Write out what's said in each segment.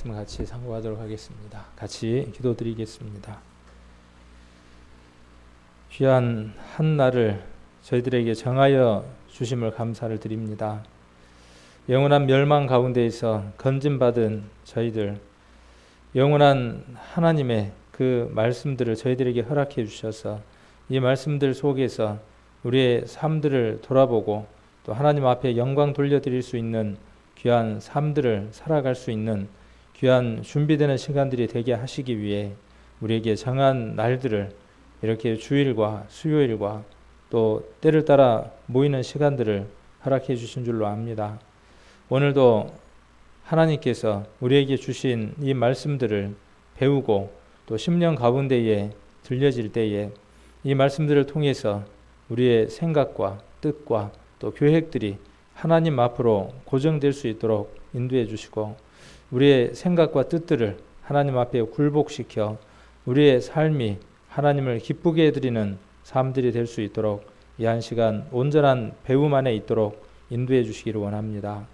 같이 상고하도록 하겠습니다. 같이 기도드리겠습니다. 귀한 한 날을 저희들에게 정하여 주심을 감사를 드립니다. 영원한 멸망 가운데에서 건진받은 저희들, 영원한 하나님의 그 말씀들을 저희들에게 허락해 주셔서 이 말씀들 속에서 우리의 삶들을 돌아보고 또 하나님 앞에 영광 돌려드릴 수 있는 귀한 삶들을 살아갈 수 있는 귀한 준비되는 시간들이 되게 하시기 위해 우리에게 정한 날들을 이렇게 주일과 수요일과 또 때를 따라 모이는 시간들을 허락해 주신 줄로 압니다. 오늘도 하나님께서 우리에게 주신 이 말씀들을 배우고 또 심령 가운데에 들려질 때에 이 말씀들을 통해서 우리의 생각과 뜻과 또 계획들이 하나님 앞으로 고정될 수 있도록 인도해 주시고 우리의 생각과 뜻들을 하나님 앞에 굴복시켜 우리의 삶이 하나님을 기쁘게 해드리는 삶들이 될 수 있도록 이 한 시간 온전한 배움 안에 있도록 인도해 주시기를 원합니다.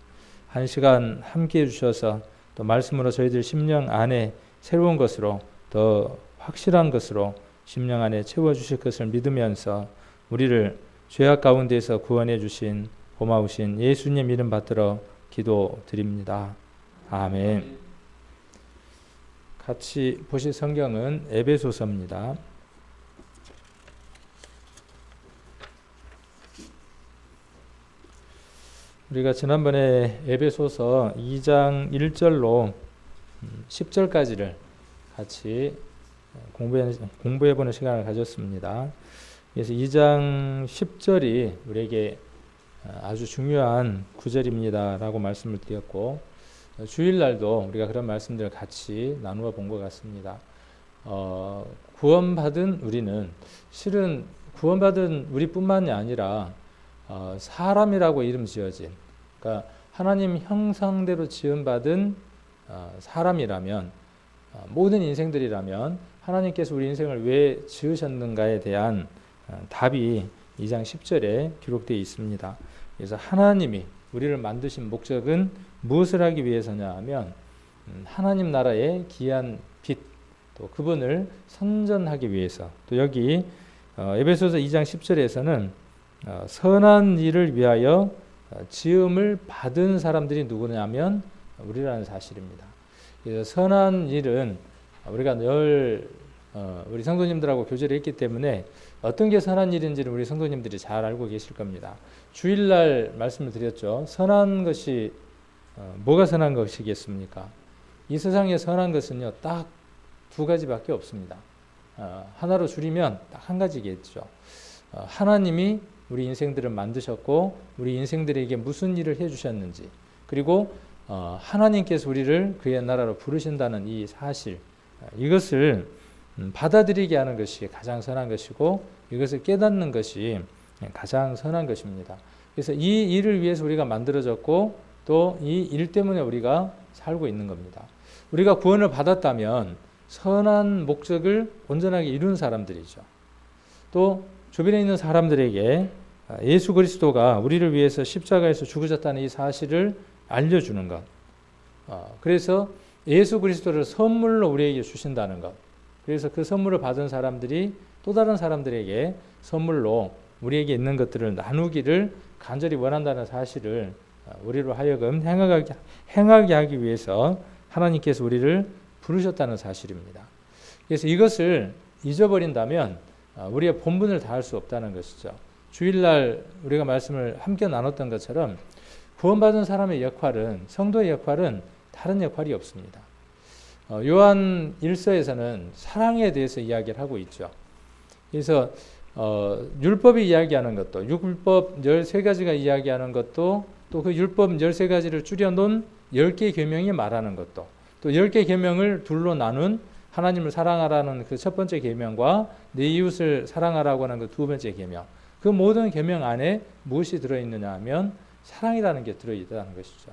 한 시간 함께 해주셔서 또 말씀으로 저희들 심령 안에 새로운 것으로 더 확실한 것으로 심령 안에 채워주실 것을 믿으면서 우리를 죄악 가운데에서 구원해 주신 고마우신 예수님 이름 받들어 기도드립니다. 아멘. 같이 보실 성경은 에베소서입니다. 우리가 지난번에 에베소서 2장 1절로 10절까지를 같이 공부해보는 시간을 가졌습니다. 그래서 2장 10절이 우리에게 아주 중요한 구절입니다 라고 말씀을 드렸고 주일날도 우리가 그런 말씀들을 같이 나누어 본 것 같습니다. 구원받은 우리는 실은 구원받은 우리뿐만이 아니라 사람이라고 이름 지어진 그러니까 하나님 형상대로 지음받은 사람이라면 모든 인생들이라면 하나님께서 우리 인생을 왜 지으셨는가에 대한 답이 2장 10절에 기록되어 있습니다. 그래서 하나님이 우리를 만드신 목적은 무엇을 하기 위해서냐 하면 하나님 나라의 귀한 빛, 또 그분을 선전하기 위해서 또 여기 에베소서 2장 10절에서는 선한 일을 위하여 지음을 받은 사람들이 누구냐면 우리라는 사실입니다. 그래서 선한 일은 우리가 늘 우리 성도님들하고 교제를 했기 때문에 어떤 게 선한 일인지를 우리 성도님들이 잘 알고 계실 겁니다. 주일날 말씀을 드렸죠. 선한 것이 뭐가 선한 것이겠습니까? 이 세상에 선한 것은요 딱 두 가지밖에 없습니다. 하나로 줄이면 딱 한 가지겠죠. 하나님이 우리 인생들을 만드셨고 우리 인생들에게 무슨 일을 해주셨는지 그리고 하나님께서 우리를 그의 나라로 부르신다는 이 사실 이것을 받아들이게 하는 것이 가장 선한 것이고 이것을 깨닫는 것이 가장 선한 것입니다. 그래서 이 일을 위해서 우리가 만들어졌고 또 이 일 때문에 우리가 살고 있는 겁니다. 우리가 구원을 받았다면 선한 목적을 온전하게 이룬 사람들이죠. 또 주변에 있는 사람들에게 예수 그리스도가 우리를 위해서 십자가에서 죽으셨다는 이 사실을 알려주는 것. 그래서 예수 그리스도를 선물로 우리에게 주신다는 것. 그래서 그 선물을 받은 사람들이 또 다른 사람들에게 선물로 우리에게 있는 것들을 나누기를 간절히 원한다는 사실을 우리로 하여금 행하게 하기 위해서 하나님께서 우리를 부르셨다는 사실입니다. 그래서 이것을 잊어버린다면 우리의 본분을 다할 수 없다는 것이죠. 주일날 우리가 말씀을 함께 나눴던 것처럼 구원받은 사람의 역할은 성도의 역할은 다른 역할이 없습니다. 요한 1서에서는 사랑에 대해서 이야기를 하고 있죠. 그래서 율법이 이야기하는 것도 율법 13가지가 이야기하는 것도 또 그 율법 13가지를 줄여놓은 10개 계명이 말하는 것도 또 10개 계명을 둘로 나눈 하나님을 사랑하라는 그 첫 번째 계명과 내 이웃을 사랑하라고 하는 그 두 번째 계명 그 모든 계명 안에 무엇이 들어있느냐 하면 사랑이라는 게 들어있다는 것이죠.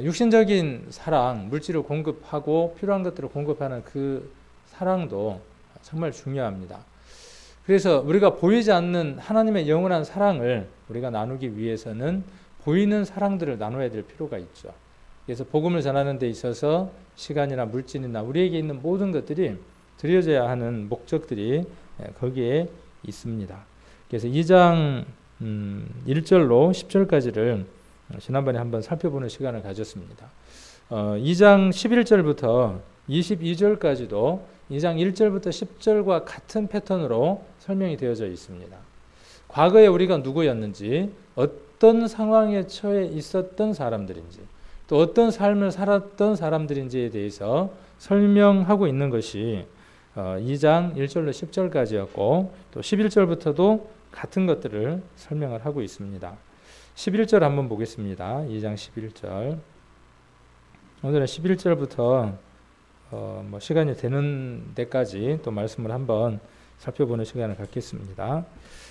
육신적인 사랑, 물질을 공급하고 필요한 것들을 공급하는 그 사랑도 정말 중요합니다. 그래서 우리가 보이지 않는 하나님의 영원한 사랑을 우리가 나누기 위해서는 보이는 사랑들을 나눠야 될 필요가 있죠. 그래서 복음을 전하는 데 있어서 시간이나 물질이나 우리에게 있는 모든 것들이 드려져야 하는 목적들이 거기에 있습니다. 그래서 2장 1절로 10절까지를 지난번에 한번 살펴보는 시간을 가졌습니다. 2장 11절부터 22절까지도 2장 1절부터 10절과 같은 패턴으로 설명이 되어져 있습니다. 과거에 우리가 누구였는지, 어떤 상황에 처해 있었던 사람들인지, 또 어떤 삶을 살았던 사람들인지에 대해서 설명하고 있는 것이 2장 1절로 10절까지였고 또 11절부터도 같은 것들을 설명을 하고 있습니다. 11절 한번 보겠습니다. 2장 11절. 오늘은 11절부터 시간이 되는 데까지 또 말씀을 한번 살펴보는 시간을 갖겠습니다.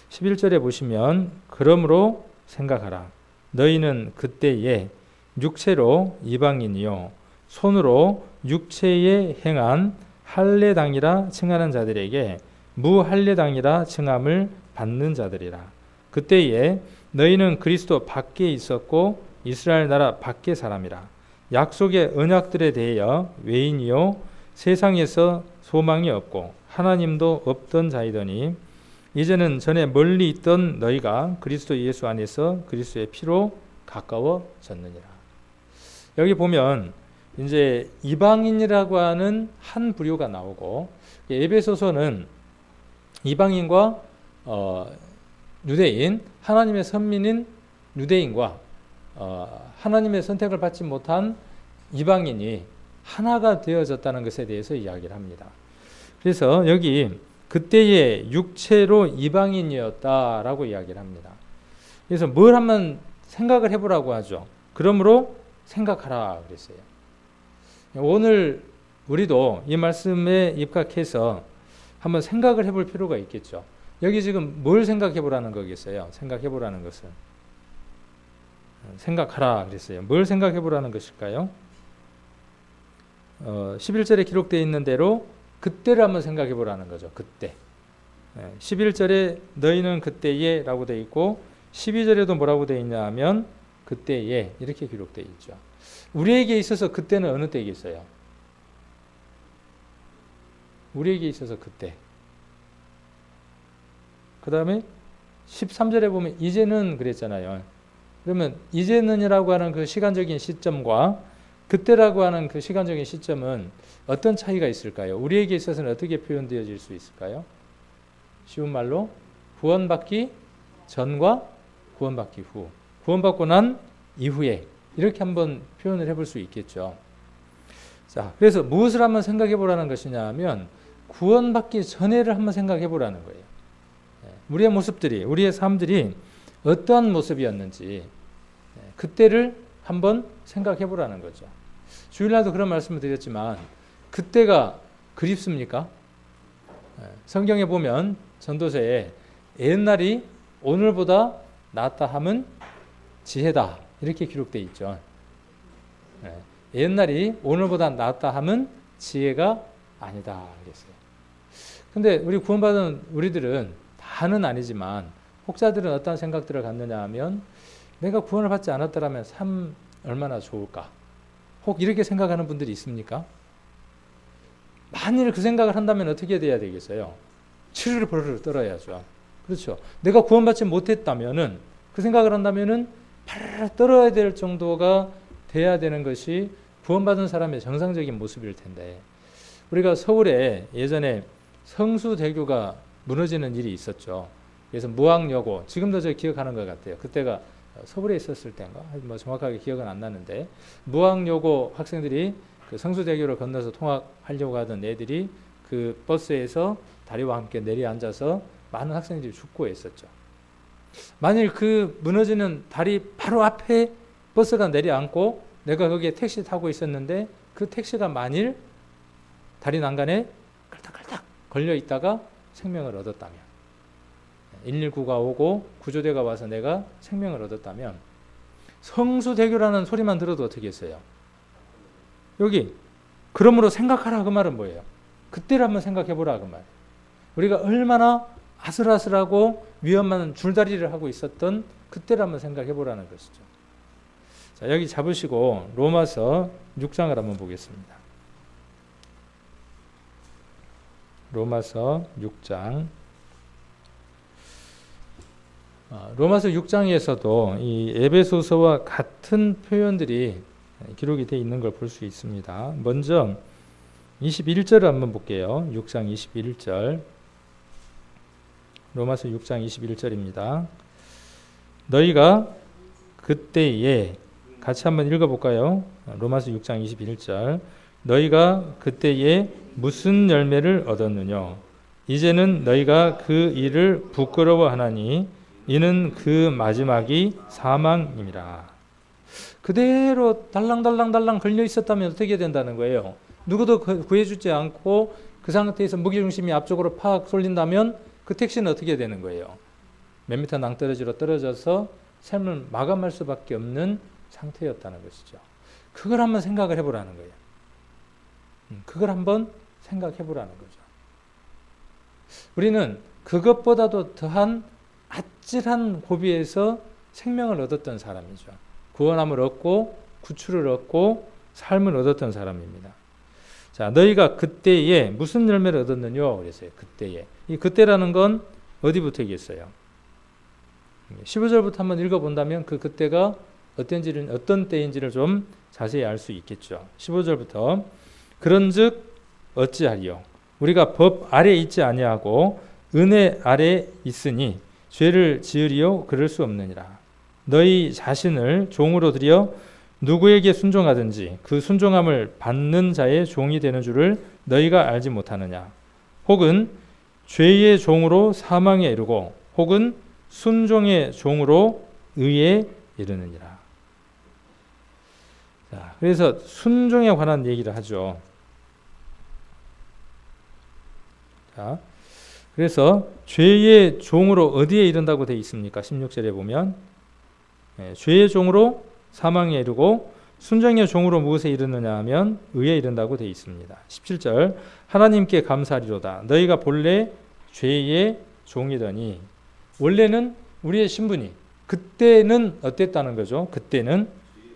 11절에 보시면 그러므로 생각하라. 너희는 그때에 육체로 이방인이요 손으로 육체에 행한 할례당이라 칭하는 자들에게 무할례당이라 칭함을 받는 자들이라. 그때에 너희는 그리스도 밖에 있었고 이스라엘 나라 밖의 사람이라. 약속의 언약들에 대하여 외인이요 세상에서 소망이 없고 하나님도 없던 자이더니 이제는 전에 멀리 있던 너희가 그리스도 예수 안에서 그리스도의 피로 가까워졌느니라. 여기 보면 이제 이방인이라고 하는 한 부류가 나오고 에베소서는 이방인과 유대인, 하나님의 선민인 유대인과 하나님의 선택을 받지 못한 이방인이 하나가 되어졌다는 것에 대해서 이야기를 합니다. 그래서 여기 그때의 육체로 이방인이었다라고 이야기를 합니다. 그래서 뭘 한번 생각을 해보라고 하죠. 그러므로 생각하라 그랬어요. 오늘 우리도 이 말씀에 입각해서 한번 생각을 해볼 필요가 있겠죠. 여기 지금 뭘 생각해 보라는 거겠어요? 생각해 보라는 것은 생각하라 그랬어요. 뭘 생각해 보라는 것일까요? 11절에 기록되어 있는 대로 그때를 한번 생각해 보라는 거죠. 그때. 11절에 너희는 그때에 라고 되어 있고 12절에도 뭐라고 되어 있냐 하면 그때에 이렇게 기록되어 있죠. 우리에게 있어서 그때는 어느 때이겠어요? 우리에게 있어서 그때. 그 다음에 13절에 보면 이제는 그랬잖아요. 그러면 이제는이라고 하는 그 시간적인 시점과 그때라고 하는 그 시간적인 시점은 어떤 차이가 있을까요? 우리에게 있어서는 어떻게 표현되어질 수 있을까요? 쉬운 말로 구원받기 전과 구원받기 후, 구원받고 난 이후에 이렇게 한번 표현을 해볼 수 있겠죠. 자, 그래서 무엇을 한번 생각해 보라는 것이냐 하면 구원받기 전에를 한번 생각해 보라는 거예요. 우리의 모습들이, 우리의 삶들이 어떠한 모습이었는지 그때를 한번 생각해 보라는 거죠. 주일날도 그런 말씀을 드렸지만 그때가 그립습니까? 성경에 보면 전도서에 옛날이 오늘보다 낫다 함은 지혜다 이렇게 기록되어 있죠. 옛날이 오늘보다 낫다 함은 지혜가 아니다 그랬어요. 근데 우리 구원받은 우리들은 다는 아니지만 혹자들은 어떤 생각들을 갖느냐 하면 내가 구원을 받지 않았더라면 참 얼마나 좋을까? 혹 이렇게 생각하는 분들이 있습니까? 만일 그 생각을 한다면 어떻게 돼야 되겠어요? 치르르 버르르 떨어야죠. 그렇죠. 내가 구원받지 못했다면은 그 생각을 한다면은 파르르 떨어야 될 정도가 돼야 되는 것이 구원받은 사람의 정상적인 모습일 텐데 우리가 서울에 예전에 성수대교가 무너지는 일이 있었죠. 그래서 무학여고 지금도 저 기억하는 것 같아요. 그때가 서울에 있었을 때인가 뭐 정확하게 기억은 안 나는데 무학여고 학생들이 그 성수대교를 건너서 통학하려고 하던 애들이 그 버스에서 다리와 함께 내려앉아서 많은 학생들이 죽고 있었죠. 만일 그 무너지는 다리 바로 앞에 버스가 내려앉고 내가 거기에 택시 타고 있었는데 그 택시가 만일 다리 난간에 깔딱깔딱 걸려 있다가 생명을 얻었다면 119가 오고 구조대가 와서 내가 생명을 얻었다면 성수대교라는 소리만 들어도 어떻게 했어요? 여기 그러므로 생각하라 그 말은 뭐예요? 그때를 한번 생각해보라 그 말. 우리가 얼마나 아슬아슬하고 위험한 줄다리를 하고 있었던 그때를 한번 생각해보라는 것이죠. 자, 여기 잡으시고 로마서 6장을 한번 보겠습니다. 로마서 6장. 로마서 6장에서도 이 에베소서와 같은 표현들이 기록이 되어 있는 걸 볼 수 있습니다. 먼저 21절을 한번 볼게요. 6장 21절. 로마서 6장 21절입니다. 너희가 그때에, 같이 한번 읽어볼까요? 로마서 6장 21절. 너희가 그때에 무슨 열매를 얻었느냐? 이제는 너희가 그 일을 부끄러워하나니 이는 그 마지막이 사망임이라. 그대로 달랑달랑 걸려 있었다면 어떻게 된다는 거예요? 누구도 구해주지 않고 그 상태에서 무게중심이 앞쪽으로 팍 쏠린다면 그 택시는 어떻게 되는 거예요? 몇 미터 낭떠러지로 떨어져서 삶을 마감할 수밖에 없는 상태였다는 것이죠. 그걸 한번 생각을 해보라는 거예요. 그걸 한번 생각해 보라는 거죠. 우리는 그것보다도 더한 아찔한 고비에서 생명을 얻었던 사람이죠. 구원함을 얻고 구출을 얻고 삶을 얻었던 사람입니다. 자, 너희가 그때에 무슨 열매를 얻었느냐 그랬어요. 그때에. 이 그때라는 건 어디부터이겠어요? 15절부터 한번 읽어본다면 그 그때가 어떤 때인지를 좀 자세히 알 수 있겠죠. 15절부터 그런즉 어찌하리요? 우리가 법 아래 있지 아니하고 은혜 아래 있으니 죄를 지으리요? 그럴 수 없느니라. 너희 자신을 종으로 들여 누구에게 순종하든지 그 순종함을 받는 자의 종이 되는 줄을 너희가 알지 못하느냐? 혹은 죄의 종으로 사망에 이르고 혹은 순종의 종으로 의에 이르느니라. 자, 그래서 순종에 관한 얘기를 하죠. 자, 그래서 죄의 종으로 어디에 이른다고 되어 있습니까? 16절에 보면 죄의 종으로 사망에 이르고 순종의 종으로 무엇에 이르느냐 하면 의에 이른다고 되어 있습니다. 17절 하나님께 감사하리로다. 너희가 본래 죄의 종이더니. 원래는 우리의 신분이 그때는 어땠다는 거죠? 그때는,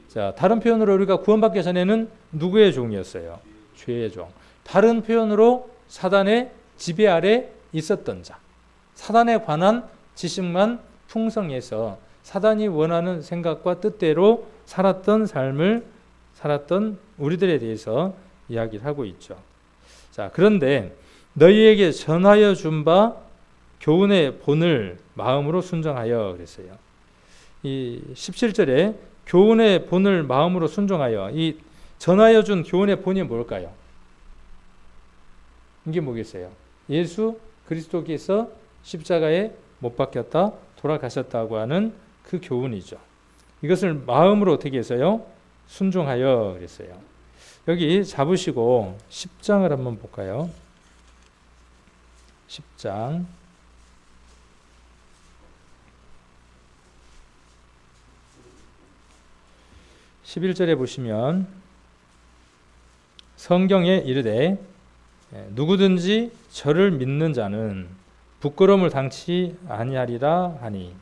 자, 다른 표현으로 우리가 구원받기 전에는 누구의 종이었어요? 죄의 종. 다른 표현으로 사단의 지배 아래 있었던 자. 사단에 관한 지식만 풍성해서 사단이 원하는 생각과 뜻대로 살았던 삶을 살았던 우리들에 대해서 이야기를 하고 있죠. 자, 그런데 너희에게 전하여 준 바 교훈의 본을 마음으로 순종하여 그랬어요. 이 17절에 교훈의 본을 마음으로 순종하여, 이 전하여 준 교훈의 본이 뭘까요? 이게 뭐겠어요? 예수 그리스도께서 십자가에 못 박혔다 돌아가셨다고 하는 그 교훈이죠. 이것을 마음으로 어떻게 해서요? 순종하여 그랬어요. 여기 잡으시고 10장을 한번 볼까요? 10장 11절에 보시면 성경에 이르되 누구든지 저를 믿는 자는 부끄러움을 당치 아니하리라 하니.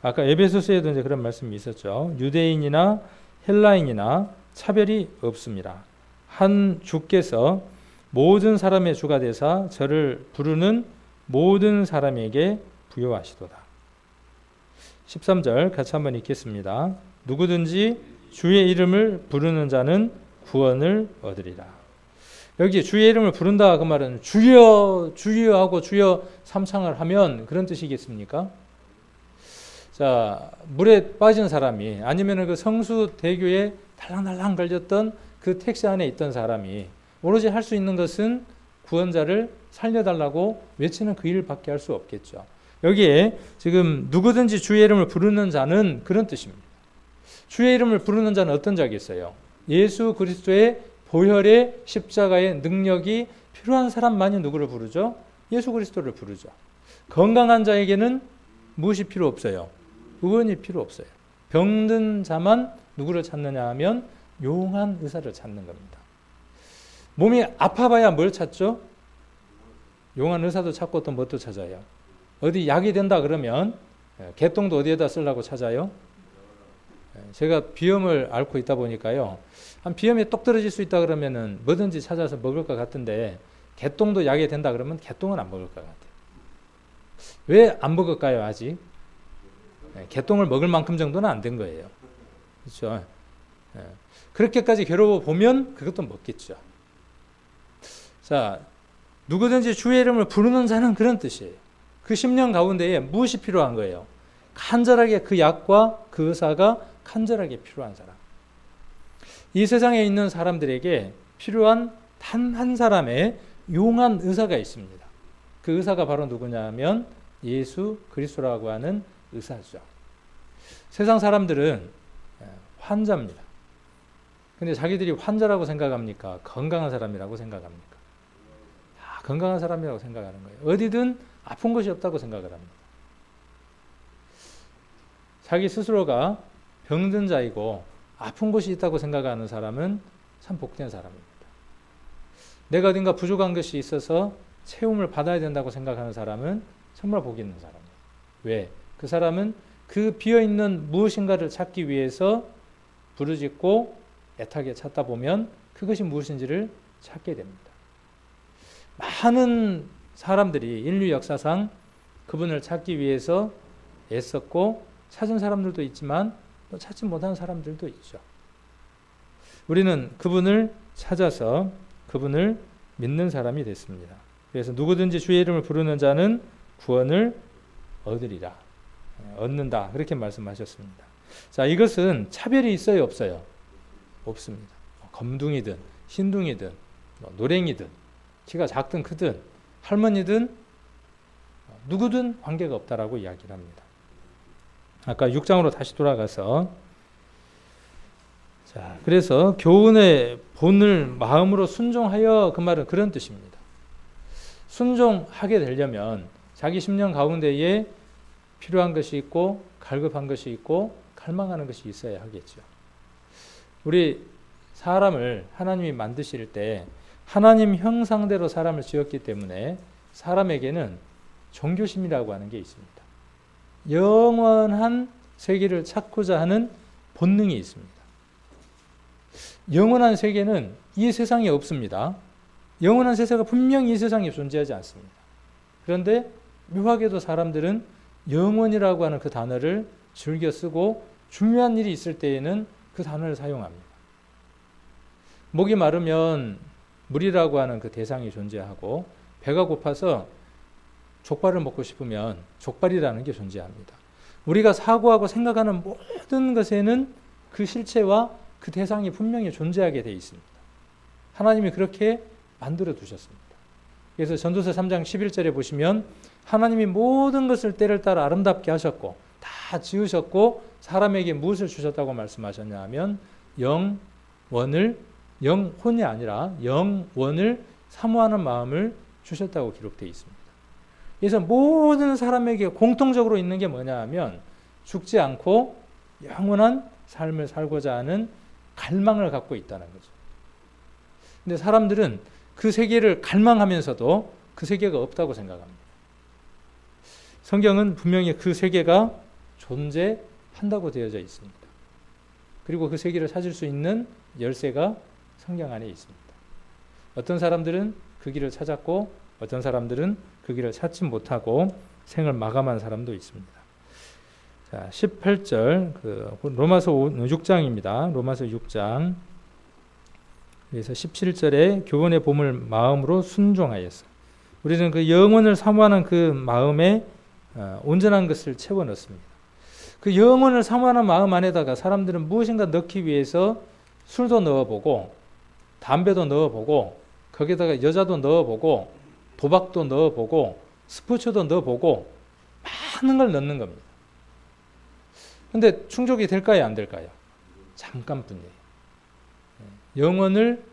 아까 에베소서에도 이제 그런 말씀이 있었죠. 유대인이나 헬라인이나 차별이 없습니다. 한 주께서 모든 사람의 주가 되사 저를 부르는 모든 사람에게 부여하시도다. 13절 같이 한번 읽겠습니다. 누구든지 주의 이름을 부르는 자는 구원을 얻으리라. 여기 주의 이름을 부른다 그 말은 주여 주여 하고 주여 삼창을 하면 그런 뜻이겠습니까? 자, 물에 빠진 사람이 아니면 그 성수대교에 달랑달랑 걸렸던 그 택시 안에 있던 사람이 오로지 할 수 있는 것은 구원자를 살려달라고 외치는 그 일밖에 할 수 없겠죠. 여기에 지금 누구든지 주의 이름을 부르는 자는 그런 뜻입니다. 주의 이름을 부르는 자는 어떤 자겠어요? 예수 그리스도의 보혈의 십자가의 능력이 필요한 사람만이 누구를 부르죠? 예수 그리스도를 부르죠. 건강한 자에게는 무엇이 필요 없어요? 의원이 필요 없어요. 병든 자만 누구를 찾느냐 하면 용한 의사를 찾는 겁니다. 몸이 아파봐야 뭘 찾죠? 용한 의사도 찾고 또 뭣도 찾아요? 어디 약이 된다 그러면 개똥도 어디에다 쓰려고 찾아요? 제가 비염을 앓고 있다 보니까요. 한 비염이 똑 떨어질 수 있다 그러면은 뭐든지 찾아서 먹을 것 같은데 개똥도 약이 된다 그러면 개똥은 안 먹을 것 같아요. 왜 안 먹을까요, 아직? 개똥을 먹을 만큼 정도는 안 된 거예요. 그렇죠? 그렇게까지 괴로워 보면 그것도 먹겠죠. 자, 누구든지 주의 이름을 부르는 자는 그런 뜻이에요. 그 10년 가운데에 무엇이 필요한 거예요? 간절하게 그 약과 그 의사가 간절하게 필요한 사람. 이 세상에 있는 사람들에게 필요한 단 한 사람의 용한 의사가 있습니다. 그 의사가 바로 누구냐면 예수 그리스도라고 하는 의사죠. 세상 사람들은 환자입니다. 근데 자기들이 환자라고 생각합니까? 건강한 사람이라고 생각합니까? 건강한 사람이라고 생각하는 거예요. 어디든 아픈 것이 없다고 생각을 합니다. 자기 스스로가 병든 자이고 아픈 곳이 있다고 생각하는 사람은 참 복된 사람입니다. 내가 어딘가 부족한 것이 있어서 채움을 받아야 된다고 생각하는 사람은 정말 복 있는 사람이에요. 왜? 그 사람은 그 비어있는 무엇인가를 찾기 위해서 부르짖고 애타게 찾다 보면 그것이 무엇인지를 찾게 됩니다. 많은 사람들이 인류 역사상 그분을 찾기 위해서 애썼고 찾은 사람들도 있지만 또 찾지 못한 사람들도 있죠. 우리는 그분을 찾아서 그분을 믿는 사람이 됐습니다. 그래서 누구든지 주의 이름을 부르는 자는 구원을 얻으리라. 얻는다. 그렇게 말씀하셨습니다. 자, 이것은 차별이 있어요, 없어요? 없습니다. 검둥이든 흰둥이든 노랭이든 키가 작든 크든 할머니든 누구든 관계가 없다라고 이야기를 합니다. 아까 6장으로 다시 돌아가서 자, 그래서 교훈의 본을 마음으로 순종하여 그 말은 그런 뜻입니다. 순종하게 되려면 자기 심령 가운데에 필요한 것이 있고 갈급한 것이 있고 갈망하는 것이 있어야 하겠죠. 우리 사람을 하나님이 만드실 때 하나님 형상대로 사람을 지었기 때문에 사람에게는 종교심이라고 하는 게 있습니다. 영원한 세계를 찾고자 하는 본능이 있습니다. 영원한 세계는 이 세상에 없습니다. 영원한 세계가 분명히 이 세상에 존재하지 않습니다. 그런데 묘하게도 사람들은 영원이라고 하는 그 단어를 즐겨 쓰고 중요한 일이 있을 때에는 그 단어를 사용합니다. 목이 마르면 물이라고 하는 그 대상이 존재하고 배가 고파서 족발을 먹고 싶으면 족발이라는 게 존재합니다. 우리가 사고하고 생각하는 모든 것에는 그 실체와 그 대상이 분명히 존재하게 되어 있습니다. 하나님이 그렇게 만들어 두셨습니다. 그래서 전도서 3장 11절에 보시면 하나님이 모든 것을 때를 따라 아름답게 하셨고 다 지으셨고 사람에게 무엇을 주셨다고 말씀하셨냐 하면 영혼이 아니라 영원을 사모하는 마음을 주셨다고 기록되어 있습니다. 그래서 모든 사람에게 공통적으로 있는 게 뭐냐 하면 죽지 않고 영원한 삶을 살고자 하는 갈망을 갖고 있다는 거죠. 근데 사람들은 그 세계를 갈망하면서도 그 세계가 없다고 생각합니다. 성경은 분명히 그 세계가 존재한다고 되어져 있습니다. 그리고 그 세계를 찾을 수 있는 열쇠가 성경 안에 있습니다. 어떤 사람들은 그 길을 찾았고 어떤 사람들은 그 길을 찾지 못하고 생을 마감한 사람도 있습니다. 자, 18절 로마서 6장입니다. 로마서 6장. 그래서 17절에 교훈의 봄을 마음으로 순종하였어. 우리는 그 영혼을 사모하는 그 마음에 온전한 것을 채워 넣습니다. 그 영혼을 사모하는 마음 안에다가 사람들은 무엇인가 넣기 위해서 술도 넣어보고 담배도 넣어보고 거기에다가 여자도 넣어보고 도박도 넣어보고 스포츠도 넣어보고 많은 걸 넣는 겁니다. 그런데 충족이 될까요? 안 될까요? 잠깐뿐이에요. 영혼을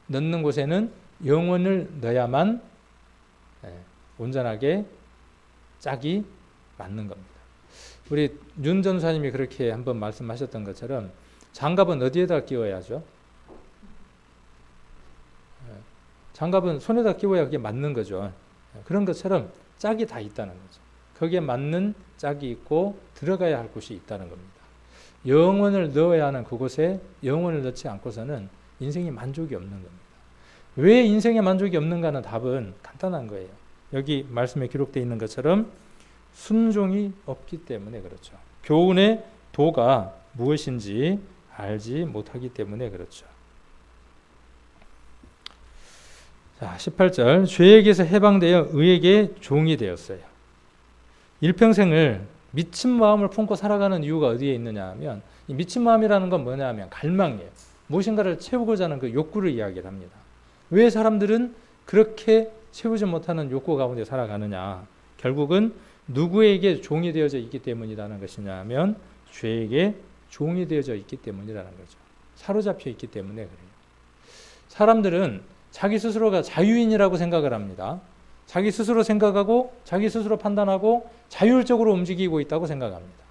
넣는 곳에는 영혼을 넣어야만 온전하게 짝이 맞는 겁니다. 우리 윤 전사님이 그렇게 한번 말씀하셨던 것처럼 장갑은 어디에다 끼워야죠? 장갑은 손에다 끼워야 그게 맞는 거죠. 그런 것처럼 짝이 다 있다는 거죠. 거기에 맞는 짝이 있고 들어가야 할 곳이 있다는 겁니다. 영혼을 넣어야 하는 그곳에 영혼을 넣지 않고서는 인생에 만족이 없는 겁니다. 왜 인생에 만족이 없는가는 답은 간단한 거예요. 여기 말씀에 기록되어 있는 것처럼 순종이 없기 때문에 그렇죠. 교훈의 도가 무엇인지 알지 못하기 때문에 그렇죠. 자, 18절 죄에게서 해방되어 의에게 종이 되었어요. 일평생을 미친 마음을 품고 살아가는 이유가 어디에 있느냐 하면 이 미친 마음이라는 건 뭐냐 하면 갈망이에요. 무엇인가를 채우고자 하는 그 욕구를 이야기를 합니다. 왜 사람들은 그렇게 채우지 못하는 욕구 가운데 살아가느냐? 결국은 누구에게 종이 되어져 있기 때문이라는 것이냐 하면 죄에게 종이 되어져 있기 때문이라는 거죠. 사로잡혀 있기 때문에 그래요. 사람들은 자기 스스로가 자유인이라고 생각을 합니다. 자기 스스로 생각하고 자기 스스로 판단하고 자율적으로 움직이고 있다고 생각합니다.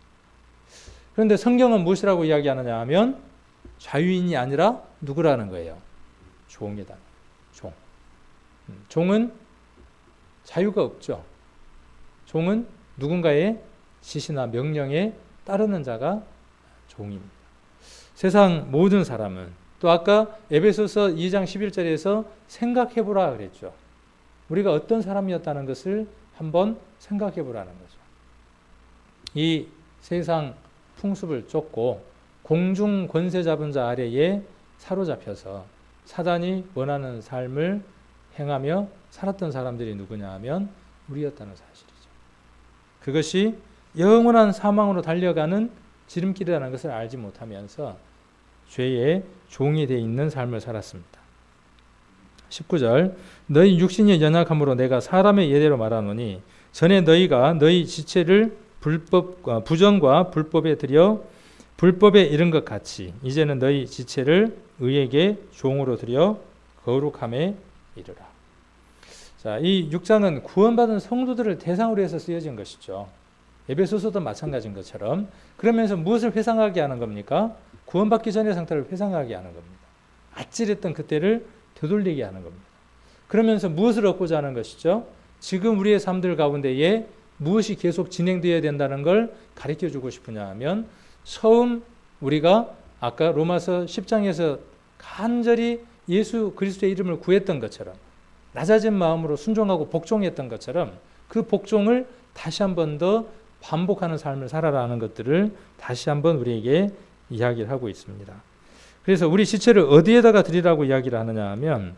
그런데 성경은 무엇이라고 이야기하느냐 하면 자유인이 아니라 누구라는 거예요? 종이다. 종. 종은 자유가 없죠. 종은 누군가의 지시나 명령에 따르는 자가 종입니다. 세상 모든 사람은 또 아까 에베소서 2장 11절에서 생각해보라 그랬죠. 우리가 어떤 사람이었다는 것을 한번 생각해보라는 거죠. 이 세상 풍습을 쫓고 공중 권세 잡은 자 아래에 사로잡혀서 사단이 원하는 삶을 행하며 살았던 사람들이 누구냐 하면 우리였다는 사실이죠. 그것이 영원한 사망으로 달려가는 지름길이라는 것을 알지 못하면서 죄의 종이 되어 있는 삶을 살았습니다. 19절 너희 육신이 연약함으로 내가 사람의 예대로 말하노니 전에 너희가 너희 지체를 부정과 불법에 들여 불법에 이른 것 같이 이제는 너희 지체를 의에게 종으로 들여 거룩함에 이르라. 자, 이 6장은 구원받은 성도들을 대상으로 해서 쓰여진 것이죠. 에베소서도 마찬가지인 것처럼. 그러면서 무엇을 회상하게 하는 겁니까? 구원받기 전의 상태를 회상하게 하는 겁니다. 아찔했던 그때를 되돌리게 하는 겁니다. 그러면서 무엇을 얻고자 하는 것이죠? 지금 우리의 삶들 가운데에 무엇이 계속 진행되어야 된다는 걸 가르쳐주고 싶으냐 하면 처음 우리가 아까 로마서 10장에서 간절히 예수 그리스도의 이름을 구했던 것처럼 낮아진 마음으로 순종하고 복종했던 것처럼 그 복종을 다시 한 번 더 반복하는 삶을 살아라는 것들을 다시 한번 우리에게 이야기를 하고 있습니다. 그래서 우리 지체를 어디에다가 드리라고 이야기를 하느냐 하면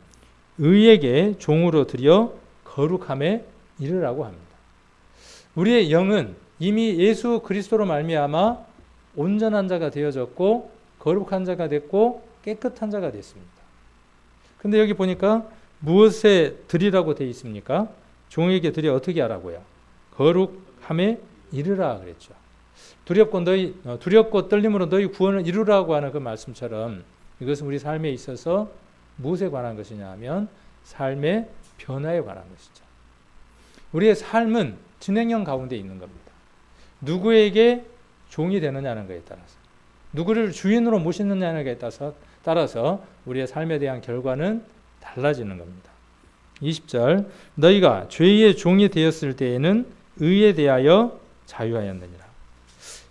의에게 종으로 드려 거룩함에 이르라고 합니다. 우리의 영은 이미 예수 그리스도로 말미암아 온전한 자가 되어졌고 거룩한 자가 됐고 깨끗한 자가 됐습니다. 근데 여기 보니까 무엇에 드리라고 되어 있습니까? 종에게 드려 어떻게 하라고요? 거룩함에 이르라 그랬죠. 두렵고 떨림으로 너희 구원을 이루라고 하는 그 말씀처럼 이것은 우리 삶에 있어서 무엇에 관한 것이냐 하면 삶의 변화에 관한 것이죠. 우리의 삶은 진행형 가운데 있는 겁니다. 누구에게 종이 되느냐는 것에 따라서 누구를 주인으로 모시느냐는 것에 따라서 우리의 삶에 대한 결과는 달라지는 겁니다. 20절 너희가 죄의 종이 되었을 때에는 의에 대하여 자유하였느니라.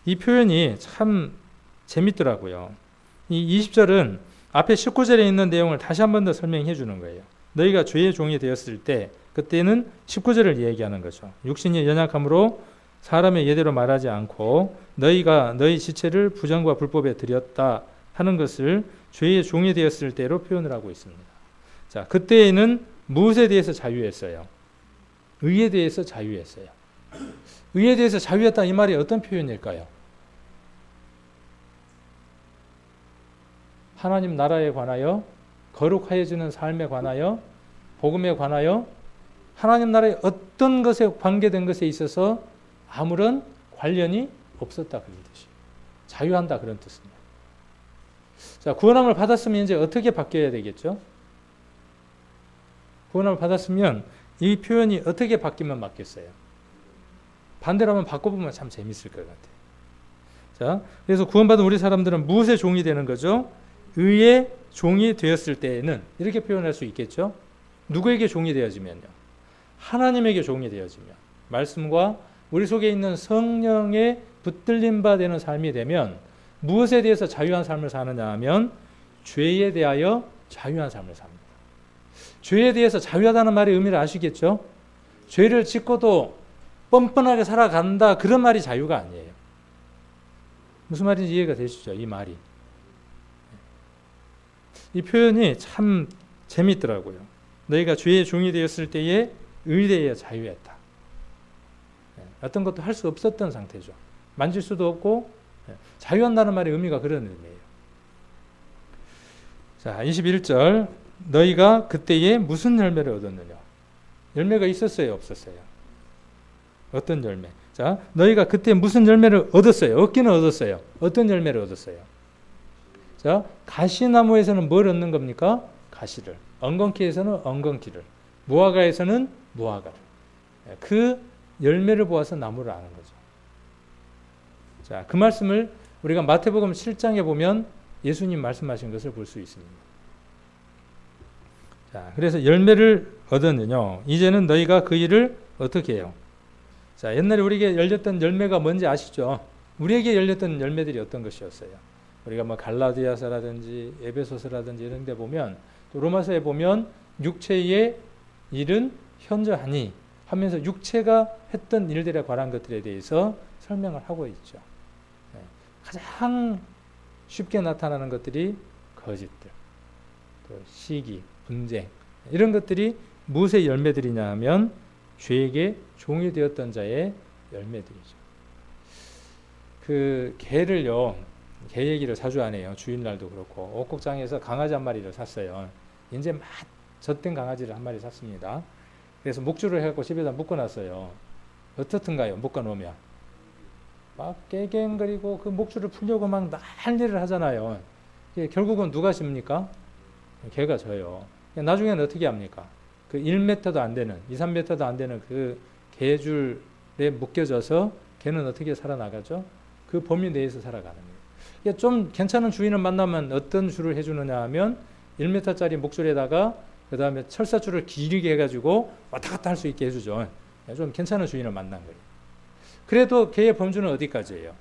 이 표현이 참 재밌더라고요. 이 20절은 앞에 19절에 있는 내용을 다시 한 번 더 설명해 주는 거예요. 너희가 죄의 종이 되었을 때 그때는 19절을 얘기하는 거죠. 육신이 연약함으로 사람의 예대로 말하지 않고 너희가 너희 지체를 부정과 불법에 들였다 하는 것을 죄의 종이 되었을 때로 표현을 하고 있습니다. 자, 그때에는 무엇에 대해서 자유했어요? 의에 대해서 자유했어요. 의에 대해서 자유했다 이 말이 어떤 표현일까요? 하나님 나라에 관하여 거룩해지는 삶에 관하여 복음에 관하여 하나님 나라의 어떤 것에 관계된 것에 있어서 아무런 관련이 없었다 그런 뜻이에요. 자유한다 그런 뜻입니다. 자, 구원함을 받았으면 이제 어떻게 바뀌어야 되겠죠? 구원함을 받았으면 이 표현이 어떻게 바뀌면 맞겠어요? 반대로 한번 바꿔보면 참 재밌을 것 같아요. 자, 그래서 구원받은 우리 사람들은 무엇의 종이 되는 거죠? 의의 종이 되었을 때에는 이렇게 표현할 수 있겠죠? 누구에게 종이 되어지면요? 하나님에게 종이 되어지면 말씀과 우리 속에 있는 성령의 붙들림 바 되는 삶이 되면 무엇에 대해서 자유한 삶을 사느냐 하면 죄에 대하여 자유한 삶을 삽니다. 죄에 대해서 자유하다는 말의 의미를 아시겠죠? 죄를 짓고도 뻔뻔하게 살아간다, 그런 말이 자유가 아니에요. 무슨 말인지 이해가 되시죠? 이 말이. 이 표현이 참 재미있더라고요. 너희가 죄의 종이 되었을 때에 의대에 자유했다. 어떤 것도 할 수 없었던 상태죠. 만질 수도 없고, 자유한다는 말의 의미가 그런 의미예요. 자, 21절. 너희가 그때에 무슨 열매를 얻었느냐? 열매가 있었어요, 없었어요? 어떤 열매? 자, 너희가 그때 무슨 열매를 얻었어요? 얻기는 얻었어요. 어떤 열매를 얻었어요? 자, 가시나무에서는 뭘 얻는 겁니까? 가시를. 엉겅퀴에서는 엉겅퀴를. 무화과에서는 무화과를. 그 열매를 보아서 나무를 아는 거죠. 자, 그 말씀을 우리가 마태복음 7장에 보면 예수님 말씀하신 것을 볼 수 있습니다. 자, 그래서 열매를 얻었느냐? 이제는 너희가 그 일을 어떻게 해요? 자, 옛날에 우리에게 열렸던 열매가 뭔지 아시죠? 우리에게 열렸던 열매들이 어떤 것이었어요? 우리가 뭐 갈라디아서라든지 에베소서라든지 이런 데 보면, 또 로마서에 보면 육체의 일은 현저하니 하면서 육체가 했던 일들에 관한 것들에 대해서 설명을 하고 있죠. 가장 쉽게 나타나는 것들이 거짓들, 또 시기, 분쟁, 이런 것들이 무엇의 열매들이냐 하면 죄에게 종이 되었던 자의 열매들이죠. 그 개를요, 개 얘기를 자주 안 해요. 주일날도 그렇고. 옥국장에서 강아지 한 마리를 샀어요. 이제 막 젖된 강아지를 한 마리 샀습니다. 그래서 목줄을 해갖고 집에다 묶어놨어요. 어떻든가요? 묶어놓으면 막 깨갱거리고 그 목줄을 풀려고 막 난리를 하잖아요. 결국은 누가 십니까? 개가 져요. 나중에는 어떻게 합니까? 그 1m도 안 되는, 2, 3m도 안 되는 그 개줄에 묶여져서 개는 어떻게 살아나가죠? 그 범위 내에서 살아가는 거예요. 좀 괜찮은 주인을 만나면 어떤 줄을 해주느냐 하면 1m짜리 목줄에다가 그 다음에 철사줄을 길게 해가지고 왔다 갔다 할 수 있게 해주죠. 좀 괜찮은 주인을 만난 거예요. 그래도 개의 범주는 어디까지예요?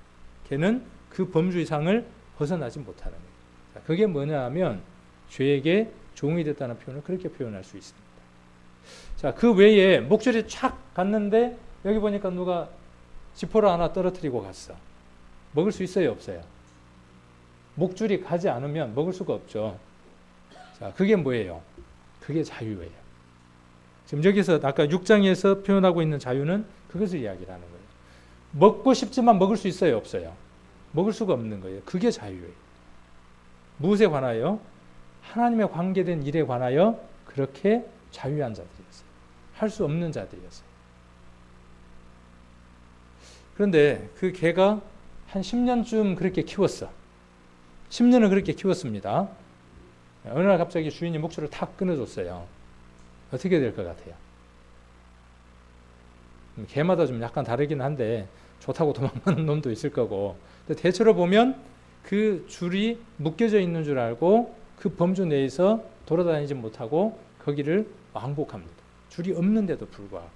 개는 그 범주 이상을 벗어나지 못하는 거예요. 그게 뭐냐 하면 죄에게 종이 됐다는 표현을 그렇게 표현할 수 있습니다. 자, 그 외에 목줄이 촥 갔는데 여기 보니까 누가 지포를 하나 떨어뜨리고 갔어. 먹을 수 있어요, 없어요? 목줄이 가지 않으면 먹을 수가 없죠. 자, 그게 뭐예요? 그게 자유예요. 지금 여기서 아까 6장에서 표현하고 있는 자유는 그것을 이야기를 하는 거예요. 먹고 싶지만 먹을 수 있어요, 없어요? 먹을 수가 없는 거예요. 그게 자유예요. 무엇에 관하여? 하나님에 관계된 일에 관하여 그렇게 자유한 자들이었어요. 할 수 없는 자들이었어요. 그런데 그 개가 한 10년쯤 그렇게 키웠어. 10년을 그렇게 키웠습니다. 어느 날 갑자기 주인이 목줄을 탁 끊어줬어요. 어떻게 될 것 같아요? 개마다 좀 약간 다르긴 한데 좋다고 도망가는 놈도 있을 거고, 근데 대체로 보면 그 줄이 묶여져 있는 줄 알고 그 범주 내에서 돌아다니지 못하고 거기를 왕복합니다. 줄이 없는데도 불구하고.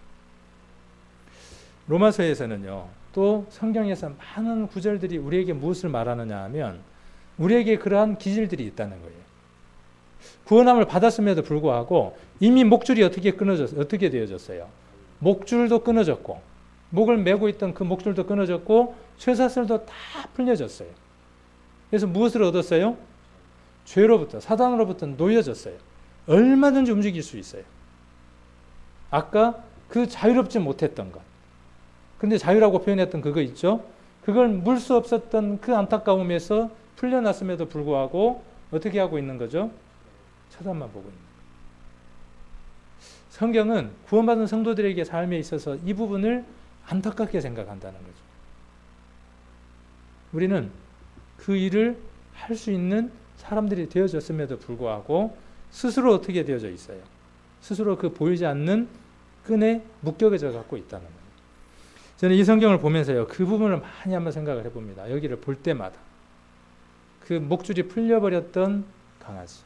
로마서에서는요, 또 성경에서 많은 구절들이 우리에게 무엇을 말하느냐 하면 우리에게 그러한 기질들이 있다는 거예요. 구원함을 받았음에도 불구하고 이미 목줄이 어떻게 되어졌어요? 목줄도 끊어졌고, 목을 메고 있던 그 목줄도 끊어졌고, 쇠사슬도 다 풀려졌어요. 그래서 무엇을 얻었어요? 죄로부터, 사단으로부터 놓여졌어요. 얼마든지 움직일 수 있어요. 아까 그 자유롭지 못했던 것. 근데 자유라고 표현했던 그거 있죠? 그걸 물 수 없었던 그 안타까움에서 풀려났음에도 불구하고 어떻게 하고 있는 거죠? 쳐다만 보고 있는 거예요. 성경은 구원받은 성도들에게 삶에 있어서 이 부분을 안타깝게 생각한다는 거죠. 우리는 그 일을 할 수 있는 사람들이 되어졌음에도 불구하고 스스로 어떻게 되어져 있어요? 스스로 그 보이지 않는 끈에 묶여져 갖고 있다는 거예요. 저는 이 성경을 보면서요, 그 부분을 많이 한번 생각을 해봅니다. 여기를 볼 때마다. 그 목줄이 풀려버렸던 강아지.